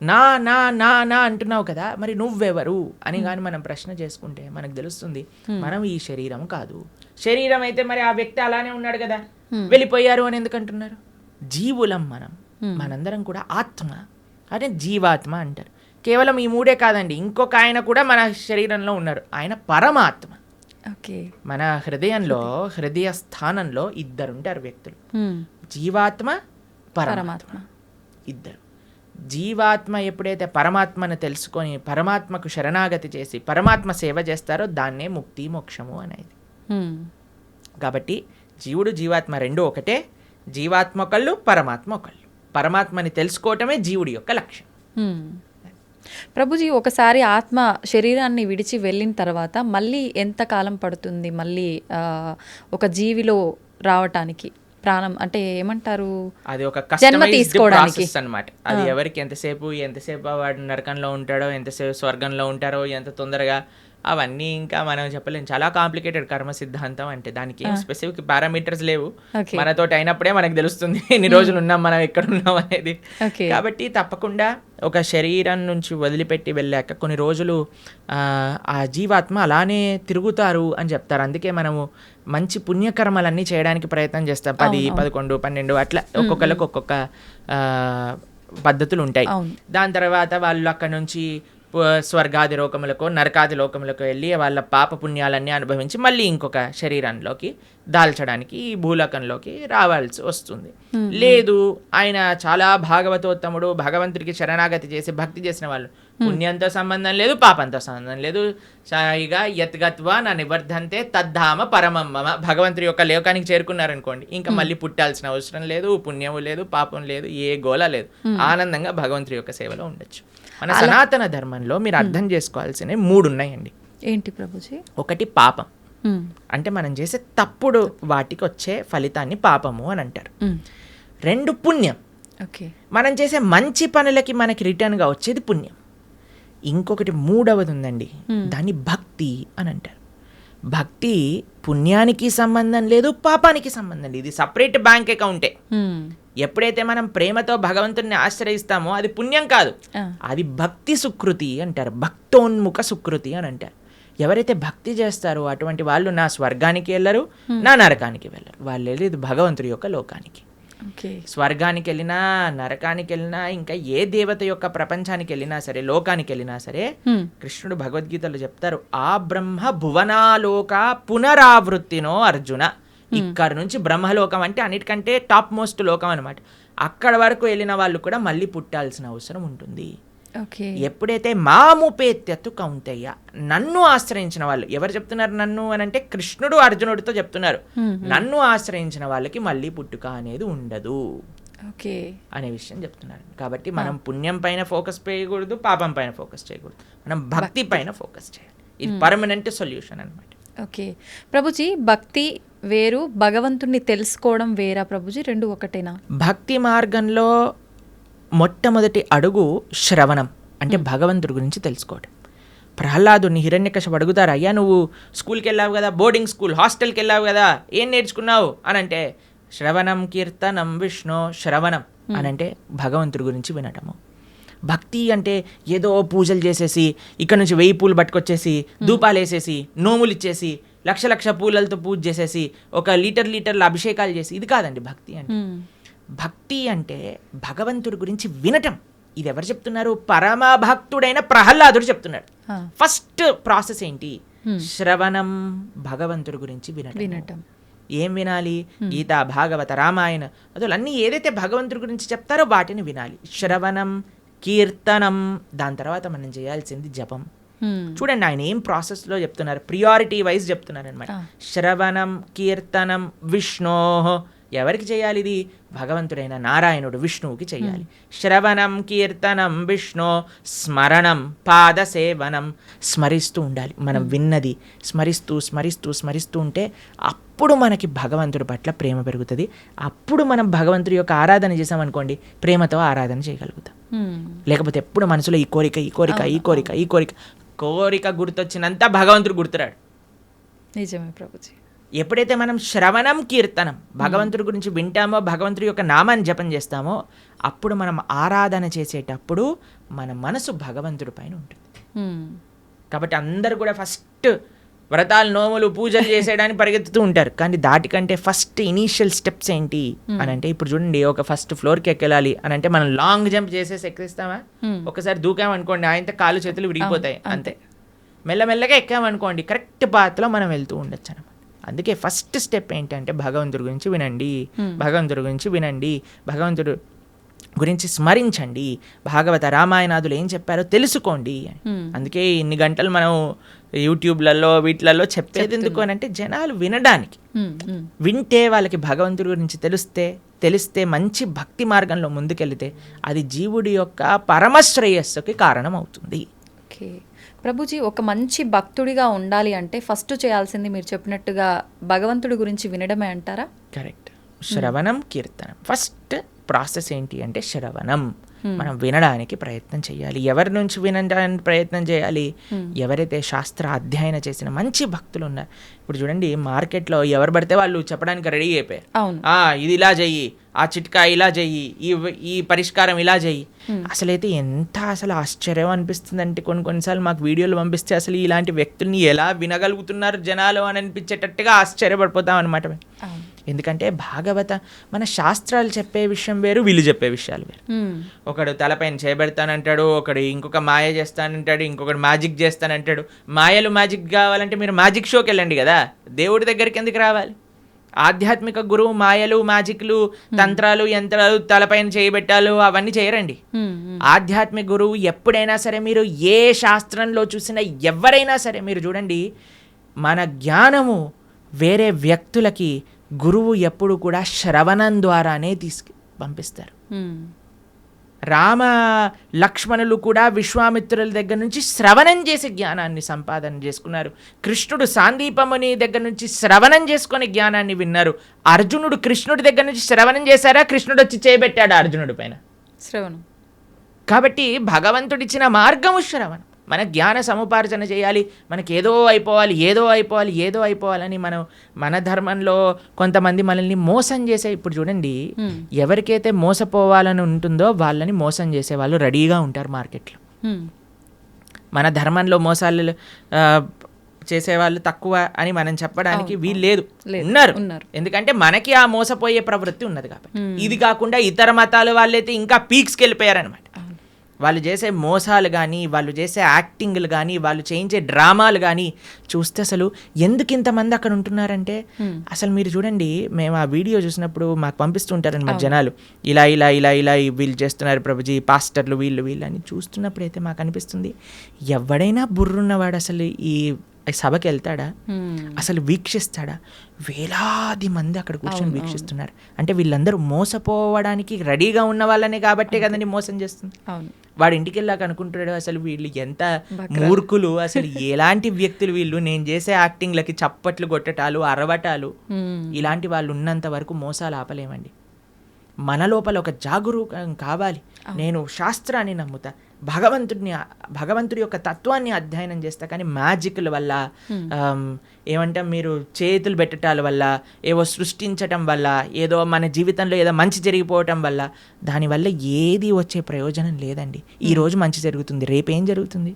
నా నా నా నా అంటున్నావు కదా, మరి నువ్వెవరు అని కానీ మనం ప్రశ్న చేసుకుంటే మనకు తెలుస్తుంది మనం ఈ శరీరం కాదు. శరీరం అయితే మరి ఆ వ్యక్తి అలానే ఉన్నాడు కదా, వెళ్ళిపోయారు అని ఎందుకు అంటున్నారు? జీవులం మనం, మనందరం కూడా ఆత్మ, అదే జీవాత్మ అంటారు. కేవలం ఈ 3 కాదండి, ఇంకొక ఆయన కూడా మన శరీరంలో ఉన్నారు, ఆయన పరమాత్మ. మన హృదయంలో, హృదయ స్థానంలో 2 ఉంటారు వ్యక్తులు, జీవాత్మ, పరమాత్మ, 2. జీవాత్మ ఎప్పుడైతే పరమాత్మను తెలుసుకొని పరమాత్మకు శరణాగతి చేసి పరమాత్మ సేవ చేస్తారో దాన్నే ముక్తి మోక్షము అనేది. కాబట్టి జీవుడు జీవాత్మ 2 ఒకటే, జీవాత్మ ఒకళ్ళు, పరమాత్మ ఒకళ్ళు. పరమాత్మని తెలుసుకోవటమే జీవుడి యొక్క లక్ష్యం. ప్రభుజీ, ఒకసారి ఆత్మ శరీరాన్ని విడిచి వెళ్ళిన తర్వాత మళ్ళీ ఎంత కాలం పడుతుంది మళ్ళీ ఒక జీవిలో రావటానికి? ప్రాణం అంటే ఏమంటారు, అది ఒక జన్మ తీసుకోవడానికి అన్నమాట. అది ఎవరికి ఎంతసేపు వాడు నరకంలో ఉంటాడో, ఎంతసేపు స్వర్గంలో ఉంటారో, ఎంత తొందరగా, అవన్నీ ఇంకా మనం చెప్పలేము. చాలా కాంప్లికేటెడ్ కర్మ సిద్ధాంతం అంటే, దానికి ఏం స్పెసిఫిక్ పారామీటర్స్ లేవు. మనతోటి అయినప్పుడే మనకు తెలుస్తుంది ఎన్ని రోజులు ఉన్నాం, మనం ఎక్కడ ఉన్నాం అనేది. కాబట్టి తప్పకుండా ఒక శరీరం నుంచి వదిలిపెట్టి వెళ్ళాక కొన్ని రోజులు ఆ జీవాత్మ అలానే తిరుగుతారు అని చెప్తారు. అందుకే మనము మంచి పుణ్యకర్మలన్నీ చేయడానికి ప్రయత్నం చేస్తాం. 10, 11, 12 అట్లా ఒక్కొక్కరికి ఒక్కొక్క పద్ధతులు ఉంటాయి. దాని తర్వాత వాళ్ళు అక్కడ నుంచి స్వర్గాది లోకములకు, నరకాది లోకములకు వెళ్ళి వాళ్ళ పాప పుణ్యాలన్నీ అనుభవించి మళ్ళీ ఇంకొక శరీరంలోకి దాల్చడానికి ఈ భూలోకంలోకి రావాల్సి వస్తుంది. లేదు, ఆయన చాలా భాగవతోత్తముడు, భగవంతుడికి శరణాగతి చేసి భక్తి చేసిన వాళ్ళు, పుణ్యంతో సంబంధం లేదు, పాపంతో సంబంధం లేదు, సాయిగా యత్గత్వా నా నివర్ధంతే తద్ధామ పరమమ్మ, భగవంతుడి యొక్క లోకానికి చేరుకున్నారనుకోండి, ఇంకా మళ్ళీ పుట్టాల్సిన అవసరం లేదు, పుణ్యము లేదు, పాపం లేదు, ఏ గోల లేదు, ఆనందంగా భగవంతుడి యొక్క సేవలో ఉండొచ్చు. మన సనాతన ధర్మంలో మీరు అర్థం చేసుకోవాల్సినవి 3 ఉన్నాయండి. ఏంటి ప్రభుజీ? ఒకటి పాపం, అంటే మనం చేసే తప్పుడు వాటికి వచ్చే ఫలితాన్ని పాపము అని అంటారు. 2 పుణ్యం, మనం చేసే మంచి పనులకి మనకి రిటర్న్గా వచ్చేది పుణ్యం. ఇంకొకటి 3వది ఉందండి, దాన్ని భక్తి అని అంటారు. భక్తి పుణ్యానికి సంబంధం లేదు, పాపానికి సంబంధం లేదు, ఇది సపరేట్ బ్యాంక్ అకౌంటే. ఎప్పుడైతే మనం ప్రేమతో భగవంతుడిని ఆశ్రయిస్తామో అది పుణ్యం కాదు, అది భక్తి సుకృతి అంటారు, భక్తోన్ముఖ సుకృతి అని అంటారు. ఎవరైతే భక్తి చేస్తారో అటువంటి వాళ్ళు నా స్వర్గానికి వెళ్ళరు, నా నరకానికి వెళ్ళరు, వాళ్ళు వెళ్ళేది భగవంతుడి యొక్క లోకానికి. స్వర్గానికి వెళ్ళినా, నరకానికి వెళ్ళినా, ఇంకా ఏ దేవత యొక్క ప్రపంచానికి వెళ్ళినా సరే, లోకానికి వెళ్ళినా సరే, కృష్ణుడు భగవద్గీతలో చెప్తారు, ఆ బ్రహ్మ భువనాలోక పునరావృత్తినో అర్జున. ఇక్కడ నుంచి బ్రహ్మలోకం అంటే అన్నిటికంటే టాప్ మోస్ట్ లోకం అనమాట. అక్కడ వరకు వెళ్ళిన వాళ్ళు కూడా మళ్ళీ పుట్టాల్సిన అవసరం ఉంటుంది. ఎప్పుడైతే మాముపేత్యత్తు కౌంతయ్య, నన్ను ఆశ్రయించిన వాళ్ళు, ఎవరు చెప్తున్నారు నన్ను అని అంటే కృష్ణుడు అర్జునుడితో చెప్తున్నారు, నన్ను ఆశ్రయించిన వాళ్ళకి మళ్ళీ పుట్టుక అనేది ఉండదు అనే విషయం చెప్తున్నారు. కాబట్టి మనం పుణ్యం పైన ఫోకస్ చేయకూడదు, పాపం పైన ఫోకస్ చేయకూడదు, మనం భక్తి పైన ఫోకస్ చేయాలి. ఇది పర్మనెంట్ సొల్యూషన్ అనమాట. ఓకే ప్రభుజీ, భక్తి వేరు, భగవంతుణ్ణి తెలుసుకోవడం వేరా ప్రభుజీ? 2 ఒకటేనా? భక్తి మార్గంలో మొట్టమొదటి అడుగు శ్రవణం, అంటే భగవంతుడి గురించి తెలుసుకోవడం. ప్రహ్లాదుని హిరణ్యకశిపుడు అడుగుతారు, అయ్యా నువ్వు స్కూల్కి వెళ్ళావు కదా, బోర్డింగ్ స్కూల్, హాస్టల్కి వెళ్ళావు కదా, ఏం నేర్చుకున్నావు అని అంటే, శ్రవణం కీర్తనం విష్ణు, శ్రవణం అని అంటే భగవంతుడి గురించి వినటము. భక్తి అంటే ఏదో పూజలు చేసేసి, ఇక్కడ నుంచి 1000 పూలు పట్టుకొచ్చేసి, ధూపాలు వేసేసి, నోములు ఇచ్చేసి, లక్ష పూలలతో పూజ చేసేసి, ఒక లీటర్ల అభిషేకాలు చేసి, ఇది కాదండి భక్తి అంటే. భక్తి అంటే భగవంతుడి గురించి వినటం. ఇది ఎవరు చెప్తున్నారు? పరమ భక్తుడైన ప్రహ్లాదుడు చెప్తున్నాడు. ఫస్ట్ ప్రాసెస్ ఏంటి? శ్రవణం, భగవంతుడి గురించి వినటం. ఏం వినాలి? గీత, భాగవత, రామాయణ అన్నీ ఏదైతే భగవంతుడి గురించి చెప్తారో వాటిని వినాలి. శ్రవణం, కీర్తనం, దాని తర్వాత మనం చేయాల్సింది జపం. చూడండి ఆయన ఏం ప్రాసెస్లో చెప్తున్నారు, ప్రియారిటీ వైజ్ చెప్తున్నారు అనమాట. శ్రవణం, కీర్తనం, విష్ణో, ఎవరికి చేయాలి ఇది? భగవంతుడైన నారాయణుడు విష్ణువుకి చేయాలి. శ్రవణం కీర్తనం విష్ణు స్మరణం పాదసేవనం. స్మరిస్తూ ఉండాలి. మనం విన్నది స్మరిస్తూ స్మరిస్తూ స్మరిస్తూ ఉంటే అప్పుడు మనకి భగవంతుడి పట్ల ప్రేమ పెరుగుతుంది. అప్పుడు మనం భగవంతుడి యొక్క ఆరాధన చేసామనుకోండి, ప్రేమతో ఆరాధన చేయగలుగుతాం. లేకపోతే ఎప్పుడు మనసులో ఈ కోరిక ఈ కోరిక ఈ కోరిక ఈ కోరిక కోరిక గుర్తొచ్చినంత భగవంతుడు గుర్తురాడు. నిజమే ప్రభుజీ. ఎప్పుడైతే మనం శ్రవణం కీర్తనం భగవంతుడి గురించి వింటామో, భగవంతుడి యొక్క నామాన్ని జపం చేస్తామో, అప్పుడు మనం ఆరాధన చేసేటప్పుడు మన మనసు భగవంతుడి పైన ఉంటుంది. కాబట్టి అందరూ కూడా ఫస్ట్ వ్రతాలు నోములు పూజలు చేసేయడానికి పరిగెత్తుతూ ఉంటారు. కానీ దాటికంటే ఫస్ట్ ఇనీషియల్ స్టెప్స్ ఏంటి అని అంటే, ఇప్పుడు చూడండి, ఒక ఫస్ట్ ఫ్లోర్కి ఎక్కెళ్ళాలి అని అంటే మనం లాంగ్ జంప్ చేసేసి ఎక్కిస్తామా? ఒకసారి దూకామనుకోండి, ఆయనతో కాళ్ళు చేతులు విరిగిపోతాయి అంతే. మెల్లమెల్లగా ఎక్కామనుకోండి, కరెక్ట్ పాత్లో మనం వెళ్తూ ఉండొచ్చు అనమాట. అందుకే ఫస్ట్ స్టెప్ ఏంటంటే భగవంతుడి గురించి వినండి, భగవంతుడి గురించి వినండి, భగవంతుడు గురించి స్మరించండి, భాగవత రామాయణాదులు ఏం చెప్పారో తెలుసుకోండి అని. అందుకే ఇన్ని గంటలు మనం యూట్యూబ్లలో వీటిలలో చెప్పేది ఎందుకు అని అంటే, జనాలు వినడానికి. వింటే వాళ్ళకి భగవంతుడి గురించి తెలిస్తే మంచి భక్తి మార్గంలో ముందుకెళ్తే అది జీవుడి యొక్క పరమశ్రేయస్సుకి కారణం అవుతుంది. ఓకే ప్రభుజీ, ఒక మంచి భక్తుడిగా ఉండాలి అంటే ఫస్ట్ చేయాల్సింది మీరు చెప్పినట్టుగా భగవంతుడి గురించి వినడమే అంటారా? కరెక్ట్. శ్రవణం కీర్తనం. ఫస్ట్ ప్రాసెస్ ఏంటి అంటే శ్రవణం. మనం వినడానికి ప్రయత్నం చేయాలి. ఎవరి నుంచి వినడానికి ప్రయత్నం చేయాలి? ఎవరైతే శాస్త్ర అధ్యయన చేసిన మంచి భక్తులు ఉన్నారు. ఇప్పుడు చూడండి, మార్కెట్లో ఎవరు పడితే వాళ్ళు చెప్పడానికి రెడీ అయిపోయారు. ఇది ఇలా చెయ్యి, ఆ చిట్కా ఇలా చెయ్యి, ఈ పరిష్కారం ఇలా చెయ్యి. అసలైతే ఎంత అసలు ఆశ్చర్యం అనిపిస్తుంది అంటే, కొన్నిసార్లు మాకు వీడియోలు పంపిస్తే అసలు ఇలాంటి వ్యక్తుల్ని ఎలా వినగలుగుతున్నారు జనాలు అని అనిపించేటట్టుగా ఆశ్చర్యపడిపోతాం అనమాట. ఎందుకంటే భాగవత మన శాస్త్రాలు చెప్పే విషయం వేరు, వీళ్ళు చెప్పే విషయాలు వేరు. ఒకడు తలపైన చేయబెడతానంటాడు, ఒకడు ఇంకొక మాయ చేస్తానంటాడు, ఇంకొకడు మ్యాజిక్ చేస్తానంటాడు. మాయలు మ్యాజిక్ కావాలంటే మీరు మ్యాజిక్ షోకి వెళ్ళండి కదా, దేవుడి దగ్గరికి ఎందుకు రావాలి? ఆధ్యాత్మిక గురువు మాయలు మ్యాజిక్లు తంత్రాలు యంత్రాలు తలపైన చేయబెట్టాలు అవన్నీ చేయరండి. ఆధ్యాత్మిక గురువు ఎప్పుడైనా సరే, మీరు ఏ శాస్త్రంలో చూసినా ఎవరైనా సరే మీరు చూడండి, మన జ్ఞానము వేరే వ్యక్తులకి గురువు ఎప్పుడు కూడా శ్రవణం ద్వారానే పంపిస్తారు. రామ లక్ష్మణులు కూడా విశ్వామిత్రుల దగ్గర నుంచి శ్రవణం చేసి జ్ఞానాన్ని సంపాదన చేసుకున్నారు. కృష్ణుడు సాందీపముని దగ్గర నుంచి శ్రవణం చేసుకొని జ్ఞానాన్ని విన్నారు. అర్జునుడు కృష్ణుడి దగ్గర నుంచి శ్రవణం చేశారా? కృష్ణుడు వచ్చి చేయబెట్టాడు అర్జునుడి పైన శ్రవణం. కాబట్టి భగవంతుడిచ్చిన మార్గము శ్రవణం. మన జ్ఞాన సముపార్జన చేయాలి. మనకి ఏదో అయిపోవాలని మన ధర్మంలో కొంతమంది మనల్ని మోసం చేసే, ఇప్పుడు చూడండి, ఎవరికైతే మోసపోవాలని ఉంటుందో వాళ్ళని మోసం చేసే వాళ్ళు రెడీగా ఉంటారు మార్కెట్లో. మన ధర్మంలో మోసాలు చేసేవాళ్ళు తక్కువ అని మనం చెప్పడానికి వీలు లేదు, ఉన్నారు. ఎందుకంటే మనకి ఆ మోసపోయే ప్రవృత్తి ఉన్నది కాబట్టి. ఇది కాకుండా ఇతర మతాల వాళ్ళైతే ఇంకా పీక్స్కి వెళ్ళిపోయారనమాట. వాళ్ళు చేసే మోసాలు కానీ, వాళ్ళు చేసే యాక్టింగ్లు కానీ, వాళ్ళు చేయించే డ్రామాలు కానీ చూస్తే అసలు ఎందుకు ఇంతమంది అక్కడ ఉంటున్నారంటే, అసలు మీరు చూడండి, మేము ఆ వీడియో చూసినప్పుడు మాకు పంపిస్తుంటారనమాట జనాలు, ఇలా ఇలా ఇలా ఇలా వీళ్ళు చేస్తున్నారు ప్రభుజీ, పాస్టర్లు వీళ్ళు అని చూస్తున్నప్పుడు అయితే మాకు అనిపిస్తుంది, ఎవడైనా బుర్రున్నవాడు అసలు ఈ సభకి వెళ్తాడా? అసలు వీక్షిస్తాడా? వేలాది మంది అక్కడ కూర్చొని వీక్షిస్తున్నారు అంటే వీళ్ళందరూ మోసపోవడానికి రెడీగా ఉన్న వాళ్ళనే కాబట్టే కదండి మోసం చేస్తుంది. వాడు ఇంటికి వెళ్ళాక అనుకుంటాడు, అసలు వీళ్ళు ఎంత మూర్ఖులు, అసలు ఎలాంటి వ్యక్తులు వీళ్ళు, నేను చేసే యాక్టింగ్లకి చప్పట్లు కొట్టటాలు అరవటాలు, ఇలాంటి వాళ్ళు ఉన్నంత వరకు మోసాలు ఆపలేమండి. మన లోపల ఒక జాగరూకం కావాలి. నేను శాస్త్రాన్ని నమ్ముతా, భగవంతుడి యొక్క తత్వాన్ని అధ్యయనం చేస్తా, కానీ మ్యాజిక్ల వల్ల ఏమంటాం, మీరు చేతులు పెట్టటాల వల్ల, ఏవో సృష్టించటం వల్ల, ఏదో మన జీవితంలో ఏదో మంచి జరిగిపోవటం వల్ల, దానివల్ల ఏది వచ్చే ప్రయోజనం లేదండి. ఈరోజు మంచి జరుగుతుంది, రేపేం జరుగుతుంది?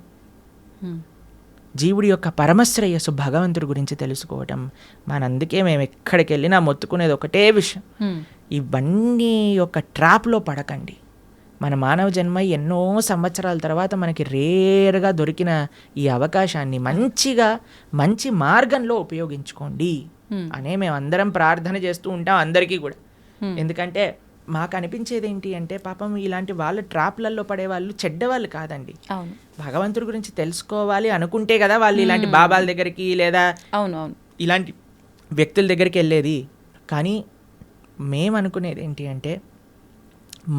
జీవుడి యొక్క పరమశ్రేయస్సు భగవంతుడి గురించి తెలుసుకోవటం. అందుకే మేము ఎక్కడికి వెళ్ళినా మొత్తుకునేది ఒకటే విషయం, ఇవన్నీ యొక్క ట్రాప్లో పడకండి. మన మానవ జన్మ ఎన్నో సంవత్సరాల తర్వాత మనకి రేర్గా దొరికిన ఈ అవకాశాన్ని మంచి మార్గంలో ఉపయోగించుకోండి అనే మేము అందరం ప్రార్థన చేస్తూ ఉంటాం అందరికీ కూడా. ఎందుకంటే మాకు అనిపించేది ఏంటి అంటే, పాపం ఇలాంటి వాళ్ళ ట్రాప్లలో పడే వాళ్ళు చెడ్డవాళ్ళు కాదండి. భగవంతుడి గురించి తెలుసుకోవాలి అనుకుంటే కదా వాళ్ళు ఇలాంటి బాబాల దగ్గరికి లేదా ఇలాంటి వ్యక్తుల దగ్గరికి వెళ్ళేది. కానీ మేము అనుకునేది ఏంటి అంటే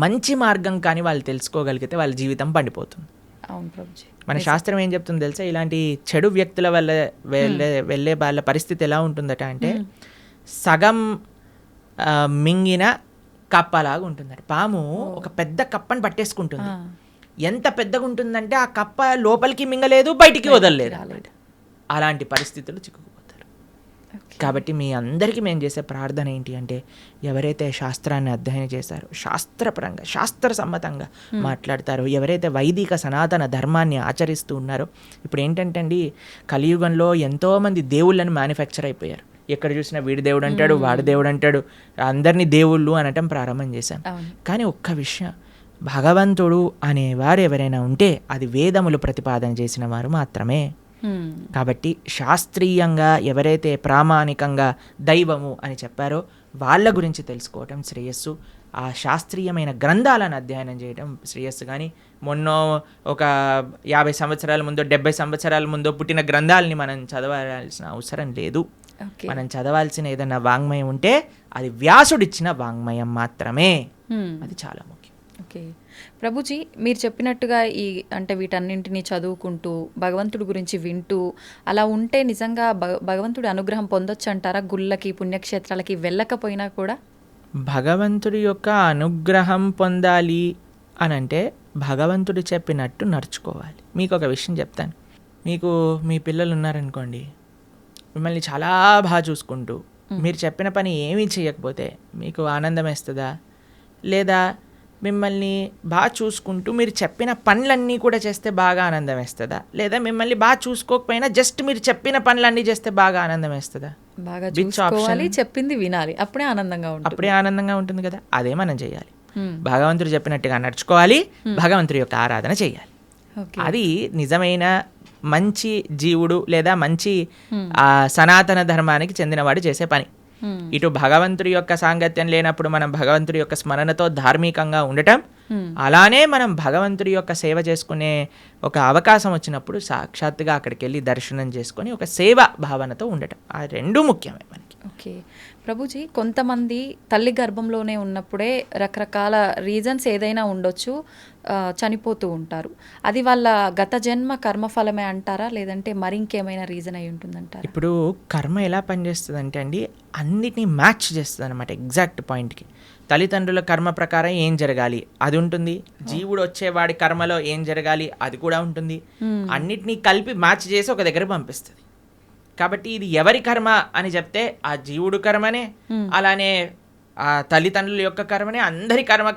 మంచి మార్గం కానీ వాళ్ళు తెలుసుకోగలిగితే వాళ్ళ జీవితం పండిపోతుంది. అవును ప్రభుజీ. మన శాస్త్రం ఏం చెప్తుందో తెలుసా, ఇలాంటి చెడు వ్యక్తుల వల్ల వెళ్ళే వాళ్ళ పరిస్థితి ఎలా ఉంటుందట అంటే సగం మింగిన కప్పలాగా ఉంటుందట. పాము ఒక పెద్ద కప్పని పట్టేసుకుంటుంది. ఎంత పెద్దగా ఉంటుందంటే ఆ కప్ప లోపలికి మింగలేదు, బయటికి వదలలేదు. అలాంటి పరిస్థితులు చిక్కుకుపోతారు. కాబట్టి మీ అందరికీ మేము చేసే ప్రార్థన ఏంటి అంటే, ఎవరైతే శాస్త్రాన్ని అధ్యయనం చేశారో, శాస్త్రపరంగా శాస్త్రసమ్మతంగా మాట్లాడతారో, ఎవరైతే వైదిక సనాతన ధర్మాన్ని ఆచరిస్తూ ఉన్నారో, ఇప్పుడు ఏంటంటే అండి, కలియుగంలో ఎంతోమంది దేవుళ్ళని మ్యానుఫ్యాక్చర్ అయిపోయారు. ఎక్కడ చూసినా వీడి దేవుడు అంటాడు, వాడి దేవుడు అంటాడు, అందరినీ దేవుళ్ళు అనటం ప్రారంభం చేశాం. కానీ ఒక్క విషయం, భగవంతుడు అనేవారు ఎవరైనా ఉంటే అది వేదములు ప్రతిపాదన చేసిన వారు మాత్రమే. కాబట్టి శాస్త్రీయంగా ఎవరైతే ప్రామాణికంగా దైవము అని చెప్పారో వాళ్ళ గురించి తెలుసుకోవటం శ్రేయస్సు. ఆ శాస్త్రీయమైన గ్రంథాలను అధ్యయనం చేయడం శ్రేయస్సు. కానీ మొన్న ఒక 50 సంవత్సరాల ముందో 70 సంవత్సరాల ముందో పుట్టిన గ్రంథాలని మనం చదవాల్సిన అవసరం లేదు. మనం చదవాల్సిన ఏదైనా వాంగ్మయం ఉంటే అది వ్యాసుడిచ్చిన వాంగ్మయం మాత్రమే. అది చాలా ముఖ్యం. ఓకే ప్రభుజీ, మీరు చెప్పినట్టుగా అంటే వీటన్నింటినీ చదువుకుంటూ భగవంతుడి గురించి వింటూ అలా ఉంటే నిజంగా భగవంతుడి అనుగ్రహం పొందొచ్చు అంటారా? గుళ్ళకి పుణ్యక్షేత్రాలకి వెళ్ళకపోయినా కూడా భగవంతుడి యొక్క అనుగ్రహం పొందాలి అని అంటే భగవంతుడు చెప్పినట్టు నడుచుకోవాలి. మీకు ఒక విషయం చెప్తాను. మీకు మీ పిల్లలు ఉన్నారనుకోండి, మిమ్మల్ని చాలా బాగా చూసుకుంటూ మీరు చెప్పిన పని ఏమీ చేయకపోతే మీకు ఆనందం వేస్తుందా? లేదా మిమ్మల్ని బాగా చూసుకుంటూ మీరు చెప్పిన పనులన్నీ కూడా చేస్తే బాగా ఆనందం వేస్తుందా? లేదా మిమ్మల్ని బాగా చూసుకోకపోయినా జస్ట్ మీరు చెప్పిన పనులన్నీ చేస్తే బాగా ఆనందం వేస్తుందా? బాగా చూసుకోవాలి, చెప్పింది వినాలి, అప్పుడే ఆనందంగా ఉంటుంది కదా. అదే మనం చేయాలి. భగవంతుడు చెప్పినట్టుగా నడుచుకోవాలి, భగవంతుడి యొక్క ఆరాధన చేయాలి. అది నిజమైన మంచి జీవుడు లేదా మంచి సనాతన ధర్మానికి చెందినవాడు చేసే పని. ఇటు భగవంతుడి యొక్క సాంగత్యం లేనప్పుడు మనం భగవంతుడి యొక్క స్మరణతో ధార్మికంగా ఉండటం, అలానే మనం భగవంతుడి యొక్క సేవ చేసుకునే ఒక అవకాశం వచ్చినప్పుడు సాక్షాత్తుగా అక్కడికి వెళ్ళి దర్శనం చేసుకొని ఒక సేవ భావనతో ఉండటం, ఆ రెండు ముఖ్యమే మనకి. ఓకే ప్రభుజీ, కొంతమంది తల్లి గర్భంలోనే ఉన్నప్పుడే రకరకాల రీజన్స్ ఏదైనా ఉండొచ్చు, చనిపోతూ ఉంటారు. అది వాళ్ళ గత జన్మ కర్మఫలమే అంటారా, లేదంటే మరి ఇంకేమైనా రీజన్ అయి ఉంటుందంటారా? ఇప్పుడు కర్మ ఎలా పనిచేస్తుంది అంటే అండి, అన్నిటినీ మ్యాచ్ చేస్తుంది అనమాట ఎగ్జాక్ట్ పాయింట్కి. తల్లిదండ్రుల కర్మ ప్రకారం ఏం జరగాలి అది ఉంటుంది, జీవుడు వచ్చేవాడి కర్మలో ఏం జరగాలి అది కూడా ఉంటుంది. అన్నిటినీ కలిపి మ్యాచ్ చేసి ఒక దగ్గర పంపిస్తుంది. కాబట్టి ఇది ఎవరి కర్మ అని చెప్తే ఆ జీవుడు కర్మనే, అలానే ఆ తల్లిదండ్రుల యొక్క కర్మనే, అందరి కర్మ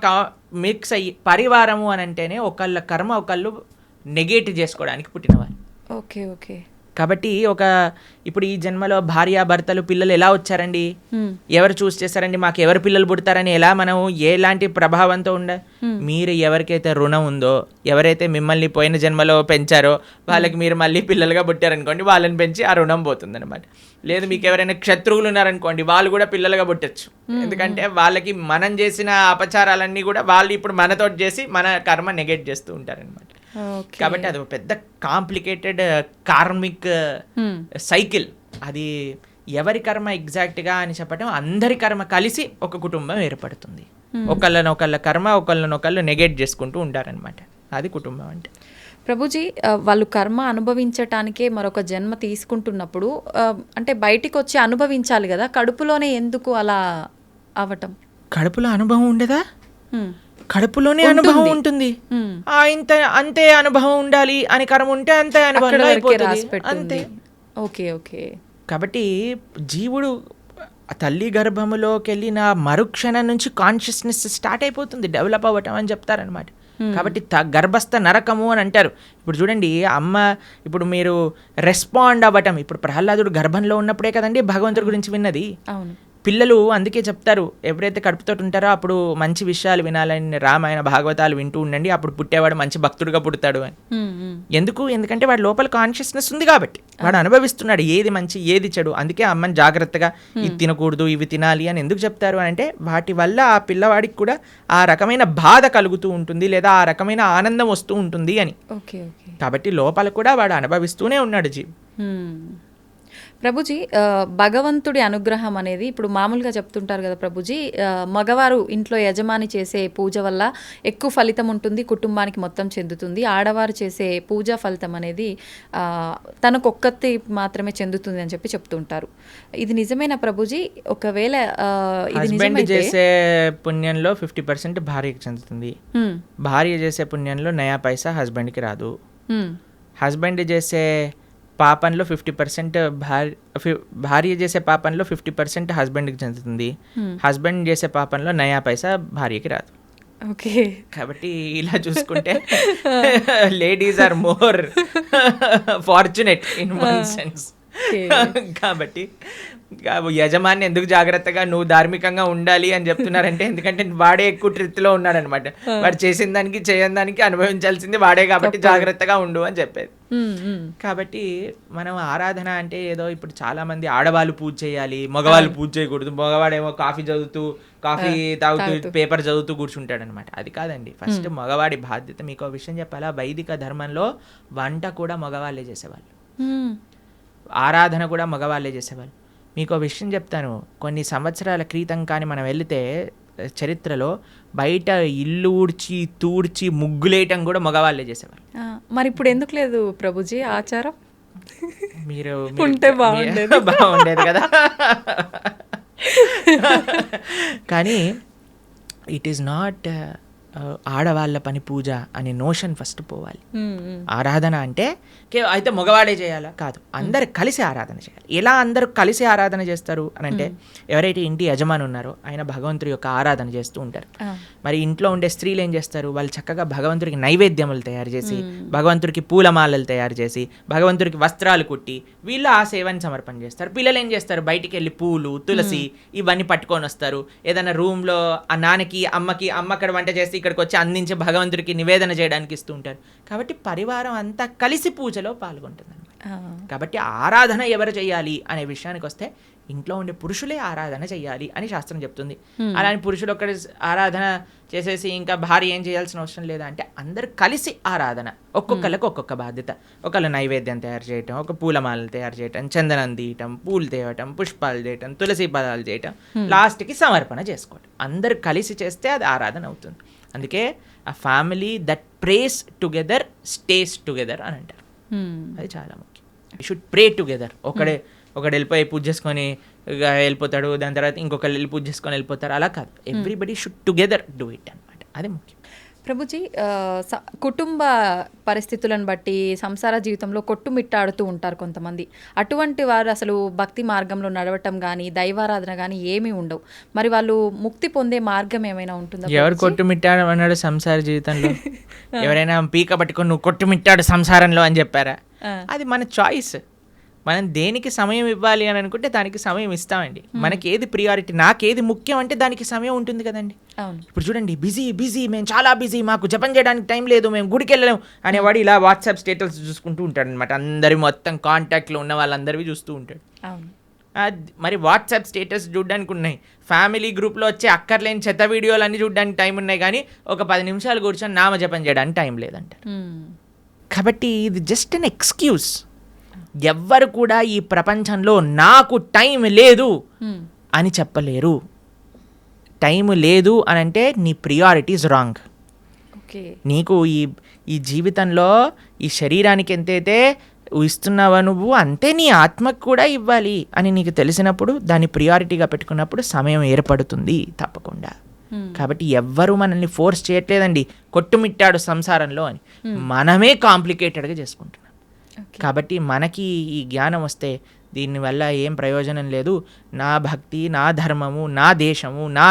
మిక్స్ అయ్యి పరివారము అని అంటేనే ఒకళ్ళ కర్మ ఒకళ్ళు నెగేట్ చేసుకోవడానికి పుట్టినవారు. Okay okay. కాబట్టి ఇప్పుడు ఈ జన్మలో భార్యాభర్తలు పిల్లలు ఎలా వచ్చారండి, ఎవరు చూస్ చేశారండి, మాకు ఎవరు పిల్లలు పుడతారని ఎలా మనం ఎలాంటి ప్రభావంతో మీరు ఎవరికైతే రుణం ఉందో, ఎవరైతే మిమ్మల్ని పోయిన జన్మలో పెంచారో వాళ్ళకి మీరు మళ్ళీ పిల్లలుగా పుట్టారనుకోండి, వాళ్ళని పెంచి ఆ రుణం పోతుంది అనమాట. లేదు మీకు ఎవరైనా శత్రువులు ఉన్నారనుకోండి, వాళ్ళు కూడా పిల్లలుగా పుట్టచ్చు. ఎందుకంటే వాళ్ళకి మనం చేసిన అపచారాలన్నీ కూడా వాళ్ళు ఇప్పుడు మనతో చేసి మన కర్మ నెగెట్ చేస్తూ ఉంటారనమాట. కాబట్టి అది ఒక పెద్ద కాంప్లికేటెడ్ కార్మిక్ సైకిల్. అది ఎవరి కర్మ ఎగ్జాక్ట్గా అని చెప్పడం, అందరి కర్మ కలిసి ఒక కుటుంబం ఏర్పడుతుంది. ఒకళ్ళ కర్మ ఒకళ్ళనొకళ్ళు నెగెట్ చేసుకుంటూ ఉంటారనమాట. అది కుటుంబం అంటే. ప్రభుజీ, వాళ్ళు కర్మ అనుభవించటానికే మరొక జన్మ తీసుకుంటున్నప్పుడు అంటే బయటికి వచ్చి అనుభవించాలి కదా, కడుపులోనే ఎందుకు అలా అవటం? కడుపులో అనుభవం ఉండదా? కడుపులోనే అనుభవం ఉంటుంది. అంతే అనుభవం ఉండాలి అని కర్మ ఉంటే అంతే అనుభవం అయిపోతుంది. Okay okay. కాబట్టి జీవుడు తల్లి గర్భములోకి వెళ్ళిన మరుక్షణం నుంచి కాన్షియస్నెస్ స్టార్ట్ అయిపోతుంది, డెవలప్ అవ్వటం అని చెప్తారనమాట. కాబట్టి గర్భస్థ నరకము అని అంటారు. ఇప్పుడు చూడండి, అమ్మ ఇప్పుడు మీరు రెస్పాండ్ అవ్వటం, ఇప్పుడు ప్రహ్లాదుడు గర్భంలో ఉన్నప్పుడే కదండి భగవంతుడి గురించి విన్నది. అవును. పిల్లలు అందుకే చెప్తారు, ఎవరైతే కడుపుతో ఉంటారో అప్పుడు మంచి విషయాలు వినాలని, రామాయణ భాగవతాలు వింటూ ఉండండి, అప్పుడు పుట్టేవాడు మంచి భక్తుడుగా పుడతాడు అని. ఎందుకంటే వాడి లోపల కాన్షియస్నెస్ ఉంది కాబట్టి, వాడు అనుభవిస్తున్నాడు ఏది మంచి ఏది చెడు. అందుకే అమ్మని జాగ్రత్తగా ఇది తినకూడదు ఇవి తినాలి అని ఎందుకు చెప్తారు అంటే, వాటి వల్ల ఆ పిల్లవాడికి కూడా ఆ రకమైన బాధ కలుగుతూ ఉంటుంది, లేదా ఆ రకమైన ఆనందం వస్తూ ఉంటుంది అని. కాబట్టి లోపల కూడా వాడు అనుభవిస్తూనే ఉన్నాడు జీవి. ప్రభుజీ భగవంతుడి అనుగ్రహం అనేది ఇప్పుడు మామూలుగా చెప్తుంటారు కదా ప్రభుజీ, మగవారు ఇంట్లో యజమాని చేసే పూజ వల్ల ఎక్కువ ఫలితం ఉంటుంది, కుటుంబానికి మొత్తం చెందుతుంది. ఆడవారు చేసే పూజా ఫలితం అనేది తనకొక్కతి మాత్రమే చెందుతుంది అని చెప్పి చెప్తుంటారు. ఇది నిజమేనా ప్రభుజీ? ఒకవేళ ఇది హస్బెండ్ నిజమైతే చేసే పుణ్యంలో 50% భార్యకి చెందుతుంది. భార్య చేసే పుణ్యంలో నయా పైసా హస్బెండ్కి రాదు. హస్బెండ్ చేసే పాపంలో 50% భార్య చేసే పాపంలో 50% హస్బెండ్కి చెందుతుంది. హస్బెండ్ చేసే పాపంలో నయా పైసా భార్యకి రాదు. ఓకే. కాబట్టి ఇలా చూసుకుంటే ladies are more fortunate in one sense. కాబట్టి యజమాని ఎందుకు జాగ్రత్తగా నువ్వు ధార్మికంగా ఉండాలి అని చెప్తున్నారంటే, ఎందుకంటే వాడే ఎక్కువ ట్రిత్లో ఉన్నాడనమాట. వాడు చేసిన దానికి చేయని దానికి అనుభవించాల్సింది వాడే, కాబట్టి జాగ్రత్తగా ఉండు అని చెప్పేది. కాబట్టి మనం ఆరాధన అంటే ఏదో ఇప్పుడు చాలా మంది ఆడవాళ్ళు పూజ చేయాలి, మగవాళ్ళు పూజ చేయకూడదు, మగవాడేమో కాఫీ తాగుతూ పేపర్ చదువుతూ కూర్చుంటాడు అనమాట. అది కాదండి. ఫస్ట్ మగవాడి బాధ్యత. మీకు ఒక విషయం చెప్పాలా, వైదిక ధర్మంలో వంట కూడా మగవాళ్ళే చేసేవాళ్ళు, ఆరాధన కూడా మగవాళ్ళే చేసేవాళ్ళు. మీకు ఒక విషయం చెప్తాను, కొన్ని సంవత్సరాల క్రితం కానీ మనం వెళితే చరిత్రలో బయట ఇల్లు ఊడ్చి తూడ్చి ముగ్గులేయటం కూడా మగవాళ్ళే చేసేవాళ్ళు. మరి ఇప్పుడు ఎందుకు లేదు ప్రభుజీ ఆచారం? మీరు ఉంటే బాగుండేది కదా. కానీ ఇట్ ఈస్ నాట్ ఆడవాళ్ళ పని పూజ అనే నోషన్ ఫస్ట్ పోవాలి. ఆరాధన అంటే అయితే మగవాడే చేయాలా? కాదు, అందరు కలిసి ఆరాధన చేయాలి. ఎలా అందరూ కలిసి ఆరాధన చేస్తారు అని అంటే, ఎవరైతే ఇంటి యజమాని ఉన్నారో ఆయన భగవంతుడి యొక్క ఆరాధన చేస్తూ ఉంటారు. మరి ఇంట్లో ఉండే స్త్రీలు ఏం చేస్తారు? వాళ్ళు చక్కగా భగవంతుడికి నైవేద్యములు తయారు చేసి, భగవంతుడికి పూలమాలలు తయారు చేసి, భగవంతుడికి వస్త్రాలు కుట్టి వీళ్ళు ఆ సేవని సమర్పణ చేస్తారు. పిల్లలు ఏం చేస్తారు? బయటికి వెళ్ళి పూలు, తులసి ఇవన్నీ పట్టుకొని వస్తారు. ఏదైనా రూమ్లో ఆ నాన్నకి అమ్మకి, అమ్మ అక్కడ వంట చేసి ఇక్కడికి వచ్చి అందించి భగవంతుడికి నివేదన చేయడానికి ఇస్తూ ఉంటారు. కాబట్టి పరివారం అంతా కలిసి పూజలో పాల్గొంటుంది. కాబట్టి ఆరాధన ఎవరు చేయాలి అనే విషయానికి వస్తే, ఇంట్లో ఉండే పురుషులే ఆరాధన చేయాలి అని శాస్త్రం చెప్తుంది. అలానే పురుషులు ఒక్కడి ఆరాధన చేసేసి ఇంకా భార్య ఏం చేయాల్సిన అవసరం లేదా అంటే, అందరు కలిసి ఆరాధన. ఒక్కొక్కరికి ఒక్కొక్క బాధ్యత. ఒకళ్ళు నైవేద్యం తయారు చేయటం, ఒక పూలమాలలు తయారు చేయటం, చందనం తీయటం, పూలు తేవటం, పుష్పాలు చేయటం, తులసి పదాలు చేయటం, లాస్ట్కి సమర్పణ చేసుకోవటం. అందరు కలిసి చేస్తే అది ఆరాధన అవుతుంది. అందుకే ఆ family that praise together stays together అని అంటారు. అది చాలా ముఖ్యం. You should pray together. ఒకడు వెళ్ళిపోయి పూజ చేసుకొని వెళ్ళిపోతాడు, దాని తర్వాత ఇంకొకరు వెళ్ళి పూజ చేసుకొని వెళ్ళిపోతారు, అలా కాదు. Everybody should together do it అనమాట. అది ముఖ్యం. ప్రభుజీ, కుటుంబ పరిస్థితులను బట్టి సంసార జీవితంలో కొట్టుమిట్టాడుతూ ఉంటారు కొంతమంది. అటువంటి వారు అసలు భక్తి మార్గంలో నడవటం కానీ, దైవారాధన కానీ ఏమీ ఉండవు. మరి వాళ్ళు ముక్తి పొందే మార్గం ఏమైనా ఉంటుందా? ఎవరు కొట్టుమిట్టాడు అన్నాడు సంసార జీవితంలో? ఎవరైనా పీక పట్టుకొని నువ్వు కొట్టుమిట్టాడు సంసారంలో అని చెప్పారా? అది మన చాయిస్. మనం దేనికి సమయం ఇవ్వాలి అని అనుకుంటే దానికి సమయం ఇస్తామండి. మనకి ఏది ప్రియారిటీ, నాకేది ముఖ్యం అంటే దానికి సమయం ఉంటుంది కదండి. ఇప్పుడు చూడండి, బిజీ, మేము చాలా బిజీ, మాకు జపం చేయడానికి టైం లేదు, మేము గుడికి వెళ్ళలేము అనేవాడు ఇలా వాట్సాప్ స్టేటస్ చూసుకుంటూ ఉంటాడు అనమాట. అందరి మొత్తం కాంటాక్ట్లో ఉన్న వాళ్ళందరివి చూస్తూ ఉంటాడు. మరి వాట్సాప్ స్టేటస్ చూడడానికి ఉన్నాయి, ఫ్యామిలీ గ్రూప్లో వచ్చే అక్కర్లేని చెత్త వీడియోలు అన్నీ చూడడానికి టైం ఉన్నాయి, కానీ ఒక 10 నిమిషాలు కూర్చొని నామజపం చేయడానికి టైం లేదంటారు. కాబట్టి ఇది జస్ట్ అన్ ఎక్స్క్యూజ్. ఎవ్వరు కూడా ఈ ప్రపంచంలో నాకు టైం లేదు అని చెప్పలేరు. టైం లేదు అని అంటే నీ ప్రియారిటీస్ రాంగ్. నీకు ఈ జీవితంలో ఈ శరీరానికి ఎంతైతే ఇస్తున్నావా నువ్వు, అంతే నీ ఆత్మకు కూడా ఇవ్వాలి అని నీకు తెలిసినప్పుడు, దాన్ని ప్రియారిటీగా పెట్టుకున్నప్పుడు సమయం ఏర్పడుతుంది తప్పకుండా. కాబట్టి ఎవ్వరూ మనల్ని ఫోర్స్ చేయట్లేదండి కొట్టుమిట్టాడు సంసారంలో అని. మనమే కాంప్లికేటెడ్గా చేసుకుంటున్నాం. కాబట్టి మనకి ఈ జ్ఞానం వస్తే దీనివల్ల ఏం ప్రయోజనం లేదు. నా భక్తి, నా ధర్మము, నా దేశము, నా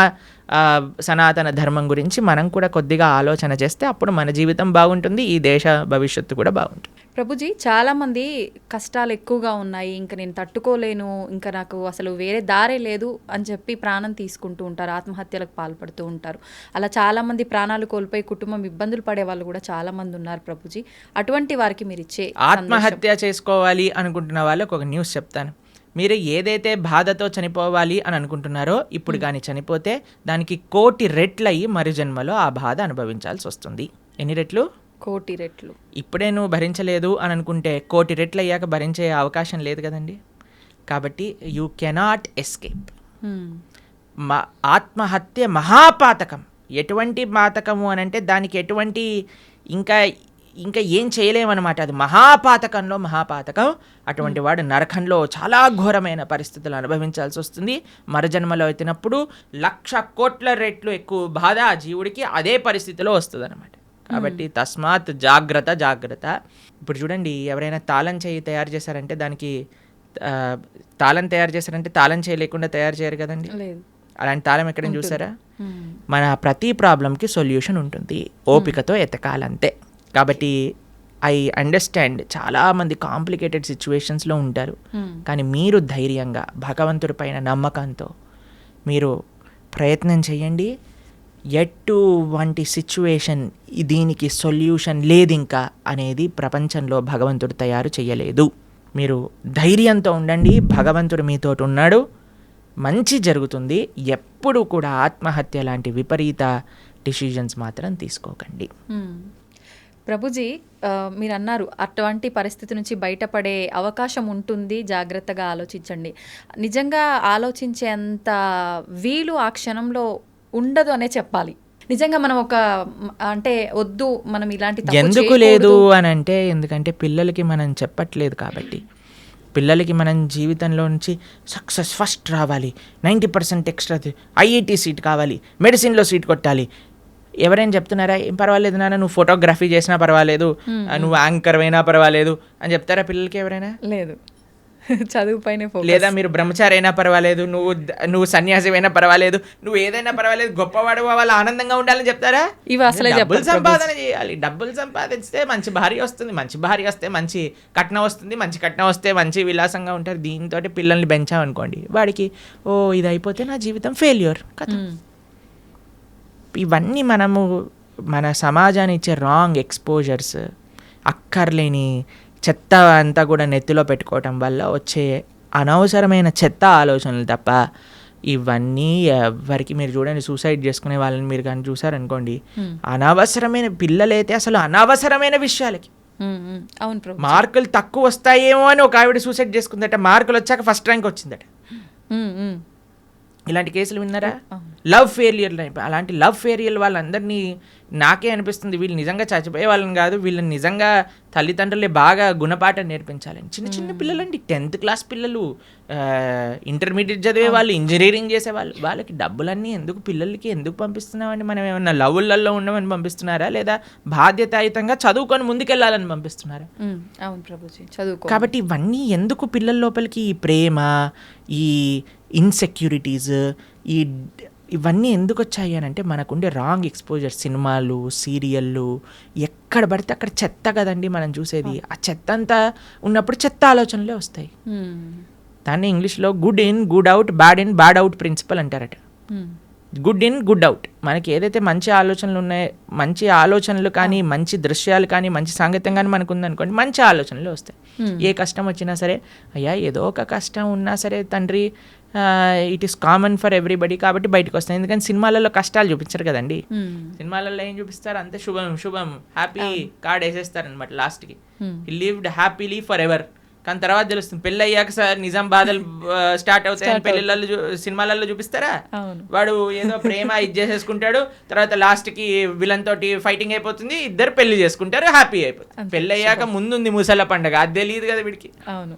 సనాతన ధర్మం గురించి మనం కూడా కొద్దిగా ఆలోచన చేస్తే అప్పుడు మన జీవితం బాగుంటుంది, ఈ దేశ భవిష్యత్తు కూడా బాగుంటుంది. ప్రభుజీ, చాలామంది కష్టాలు ఎక్కువగా ఉన్నాయి, ఇంకా నేను తట్టుకోలేను, ఇంకా నాకు అసలు వేరే దారే లేదు అని చెప్పి ప్రాణం తీసుకుంటూ ఉంటారు, ఆత్మహత్యలకు పాల్పడుతూ ఉంటారు. అలా చాలామంది ప్రాణాలు కోల్పోయి కుటుంబం ఇబ్బందులు పడే వాళ్ళు కూడా చాలామంది ఉన్నారు ప్రభుజీ. అటువంటి వారికి మీరు ఇచ్చే ఆత్మహత్య చేసుకోవాలి అనుకుంటున్న వాళ్ళకి ఒక న్యూస్ చెప్తాను. మీరు ఏదైతే బాధతో చనిపోవాలి అని అనుకుంటున్నారో, ఇప్పుడు కానీ చనిపోతే దానికి 1,000,000 రెట్లు అయ్యి మరు జన్మలో ఆ బాధ అనుభవించాల్సి వస్తుంది. ఎన్ని రెట్లు? 1,000,000 రెట్లు. ఇప్పుడే నువ్వు భరించలేదు అని అనుకుంటే 1,000,000 రెట్లు అయ్యాక భరించే అవకాశం లేదు కదండి. కాబట్టి యూ కెనాట్ ఎస్కేప్. ఆత్మహత్య మహాపాతకం. ఎటువంటి పాతకము అని అంటే దానికి ఎటువంటి ఇంకా ఏం చేయలేమన్నమాట. అది మహాపాతకంలో మహాపాతకం. అటువంటి వాడు నరకంలో చాలా ఘోరమైన పరిస్థితులు అనుభవించాల్సి వస్తుంది. మరజన్మలో ఎత్తినప్పుడు 1,00,000 కోట్ల రెట్లు ఎక్కువ బాధ ఆ జీవుడికి అదే పరిస్థితిలో వస్తుంది అనమాట. కాబట్టి తస్మాత్ జాగ్రత్త జాగ్రత్త. ఇప్పుడు చూడండి, ఎవరైనా తాళం చేయి తయారు చేశారంటే దానికి తాళం తయారు చేశారంటే తాళం చేయి లేకుండా తయారు చేయరు కదండి. అలాంటి తాళం ఎక్కడైనా చూసారా? మన ప్రతి ప్రాబ్లంకి సొల్యూషన్ ఉంటుంది, ఓపికతో ఎతకాలంతే. కాబట్టి ఐ అండర్స్టాండ్ చాలామంది కాంప్లికేటెడ్ సిచ్యువేషన్స్లో ఉంటారు. కానీ మీరు ధైర్యంగా భగవంతుడి పైన నమ్మకంతో మీరు ప్రయత్నం చేయండి. ఎటువంటి సిచ్యువేషన్ దీనికి సొల్యూషన్ లేదు ఇంకా అనేది ప్రపంచంలో భగవంతుడు తయారు చేయలేదు. మీరు ధైర్యంతో ఉండండి, భగవంతుడు మీతోటి ఉన్నాడు, మంచి జరుగుతుంది. ఎప్పుడు కూడా ఆత్మహత్య లాంటి విపరీత డిసిజన్స్ మాత్రం తీసుకోకండి. ప్రభుజీ, మీరు అన్నారు అటువంటి పరిస్థితి నుంచి బయటపడే అవకాశం ఉంటుంది, జాగ్రత్తగా ఆలోచించండి. నిజంగా ఆలోచించేంత వీలు ఆ క్షణంలో ఉండదు అనే చెప్పాలి. నిజంగా మనం అంటే వద్దు, మనం ఇలాంటి ఎందుకు లేదు అని అంటే, ఎందుకంటే పిల్లలకి మనం చెప్పట్లేదు కాబట్టి. పిల్లలకి మనం జీవితంలో నుంచి సక్సెస్ ఫస్ట్ రావాలి, 90% ఎక్స్ట్రా, ఐఐటి సీట్ కావాలి, మెడిసిన్లో సీట్ కొట్టాలి. ఎవరైనా చెప్తున్నారా ఏం పర్వాలేదు నాన్న, నువ్వు ఫోటోగ్రఫీ చేసినా పర్వాలేదు, నువ్వు యాంకర్ అయినా పర్వాలేదు అని చెప్తారా పిల్లలకి ఎవరైనా? లేదు. చదువు పైన, లేదా మీరు బ్రహ్మచారి అయినా పర్వాలేదు, నువ్వు సన్యాసి అయినా పర్వాలేదు, నువ్వు ఏదైనా పర్వాలేదు, గొప్పవాడు వాళ్ళు ఆనందంగా ఉండాలని చెప్తారా? ఇవి అసలే డబ్బులు సంపాదన చేయాలి. డబ్బులు సంపాదిస్తే మంచి భార్య వస్తుంది, మంచి భార్య వస్తే మంచి కట్నం వస్తుంది, మంచి కట్నం వస్తే మంచి విలాసంగా ఉంటారు. దీంతో పిల్లల్ని పెంచామనుకోండి, వాడికి ఇది అయిపోతే నా జీవితం ఫెయిల్యూర్ కదా. ఇవన్నీ మనము మన సమాజాన్ని ఇచ్చే రాంగ్ ఎక్స్పోజర్స్, అక్కర్లేని చెత్త అంతా కూడా నెత్తిలో పెట్టుకోవటం వల్ల వచ్చే అనవసరమైన చెత్త ఆలోచనలు తప్ప ఇవన్నీ ఎవరికి. మీరు చూడండి, సూసైడ్ చేసుకునే వాళ్ళని మీరు కానీ చూసారనుకోండి, అనవసరమైన పిల్లలైతే అసలు అనవసరమైన విషయాలకి. అవును, మార్కులు తక్కువ వస్తాయేమో అని ఒక ఆవిడ సూసైడ్ చేసుకుందట, మార్కులు వచ్చాక ఫస్ట్ ర్యాంక్ వచ్చిందట. ఇలాంటి కేసులు విన్నారా? Love failure. అలాంటి లవ్ ఫెయిలియర్ వాళ్ళందరినీ నాకే అనిపిస్తుంది వీళ్ళు నిజంగా చచ్చిపోయే వాళ్ళని కాదు, వీళ్ళని నిజంగా తల్లిదండ్రులే బాగా గుణపాఠం నేర్పించాలని. చిన్న చిన్న పిల్లలండి, 10th క్లాస్ పిల్లలు, ఇంటర్మీడియట్ చదివే వాళ్ళు, ఇంజనీరింగ్ చేసేవాళ్ళు. వాళ్ళకి డబ్బులన్నీ ఎందుకు పిల్లలకి ఎందుకు పంపిస్తున్నామండి? మనం ఏమన్నా లవ్వులలో ఉండమని పంపిస్తున్నారా, లేదా బాధ్యతాయుతంగా చదువుకొని ముందుకెళ్ళాలని పంపిస్తున్నారా? అవును ప్రభుజీ, చదువుకో. కాబట్టి ఇవన్నీ ఎందుకు పిల్లల లోపలికి ఈ ప్రేమ, ఈ ఇన్సెక్యూరిటీస్, ఇవన్నీ ఎందుకు వచ్చాయి అని అంటే మనకుండే రాంగ్ ఎక్స్పోజర్. సినిమాలు, సీరియళ్ళు, ఎక్కడ పడితే అక్కడ చెత్త కదండి మనం చూసేది. ఆ చెత్త అంతా ఉన్నప్పుడు చెత్త ఆలోచనలే వస్తాయి. దాన్ని ఇంగ్లీష్లో good in good out, bad in bad out principle అంటారట. Good in good out. మనకి ఏదైతే మంచి ఆలోచనలు ఉన్నాయో, మంచి ఆలోచనలు కానీ, మంచి దృశ్యాలు కానీ, మంచి సాంగత్యం కానీ మనకు ఉందనుకోండి, మంచి ఆలోచనలు వస్తాయి. ఏ కష్టం వచ్చినా సరే, అయ్యా ఏదో ఒక కష్టం ఉన్నా సరే తండ్రి, it is common for everybody కాబట్టి బయటకు వస్తాయి. ఎందుకంటే సినిమాలలో కష్టాలు చూపించరు కదండి. సినిమాలలో ఏం చూపిస్తారు? అంతే శుభం శుభం హ్యాపీ కార్డ్ వేసేస్తారనమాట లాస్ట్కి. హి లివ్డ్ హ్యాపీలీ ఫర్ ఎవర్. కానీ తర్వాత తెలుస్తుంది పెళ్ళి అయ్యాక నిజం బాధలు స్టార్ట్ అవుతాయని పెళ్ళిళ్ళలో సినిమాలలో చూపిస్తారా? వాడు ఏదో ప్రేమ ఇది చేసేసుకుంటాడు, తర్వాత లాస్ట్కి విలన్ తోటి ఫైటింగ్ అయిపోతుంది, ఇద్దరు పెళ్లి చేసుకుంటారు, హ్యాపీ అయిపోతుంది. పెళ్ళి అయ్యాక ముందుంది ముసల పండగ, అది తెలియదు కదా వీడికి. అవును.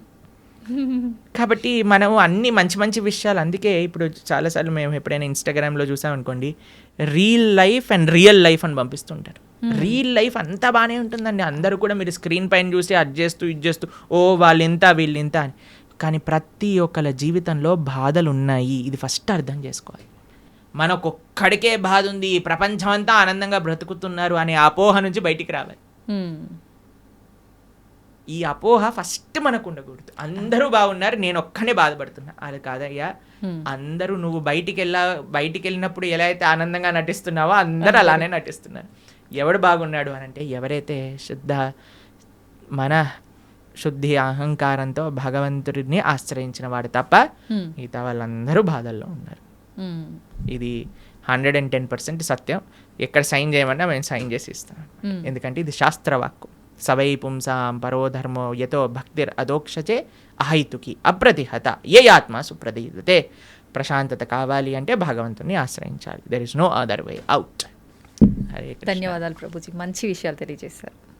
కాబట్టి మనం అన్ని మంచి మంచి విషయాలు, అందుకే ఇప్పుడు చాలాసార్లు మేము ఎప్పుడైనా ఇన్స్టాగ్రామ్లో చూసామనుకోండి, real life and real life అని పంపిస్తుంటారు. రియల్ లైఫ్ అంతా బాగానే ఉంటుందండి, అందరూ కూడా మీరు స్క్రీన్ పైన చూసి అది చేస్తూ ఇది చేస్తూ వాళ్ళు ఇంత వీళ్ళు ఇంత అని. కానీ ప్రతి ఒక్కళ్ళ జీవితంలో బాధలు ఉన్నాయి, ఇది ఫస్ట్ అర్థం చేసుకోవాలి. మనకొక్కడికే బాధ ఉంది, ప్రపంచం అంతా ఆనందంగా బ్రతుకుతున్నారు అనే అపోహ నుంచి బయటికి రావాలి. ఈ అపోహ ఫస్ట్ మనకు ఉండకూడదు. అందరూ బాగున్నారు, నేను ఒక్కనే బాధపడుతున్నా, అది కాదయ్యా. అందరూ నువ్వు బయటికి వెళ్ళినప్పుడు ఎలా అయితే ఆనందంగా నటిస్తున్నావో అందరూ అలానే నటిస్తున్నారు. ఎవడు బాగున్నాడు అని అంటే ఎవరైతే మన శుద్ధి అహంకారంతో భగవంతుడిని ఆశ్రయించిన వాడు తప్ప మిగతా వాళ్ళందరూ బాధల్లో ఉన్నారు. ఇది 110% సత్యం. ఎక్కడ సైన్ చేయమన్నా మేము సైన్ చేసి ఇస్తాం, ఎందుకంటే ఇది శాస్త్రవాక్కు. సవై పుంసాం పరోధర్మో యతో భక్తిర్ అదోక్షచే అహైతుకి అప్రతిహత ఏ ఆత్మ సుప్రదీయతే. ప్రశాంతత కావాలి అంటే భగవంతుని ఆశ్రయించాలి. There is no other way out. Hare Krishna. ధన్యవాదాలు ప్రభుజీ, మంచి విషయాలు తెలియజేశారు.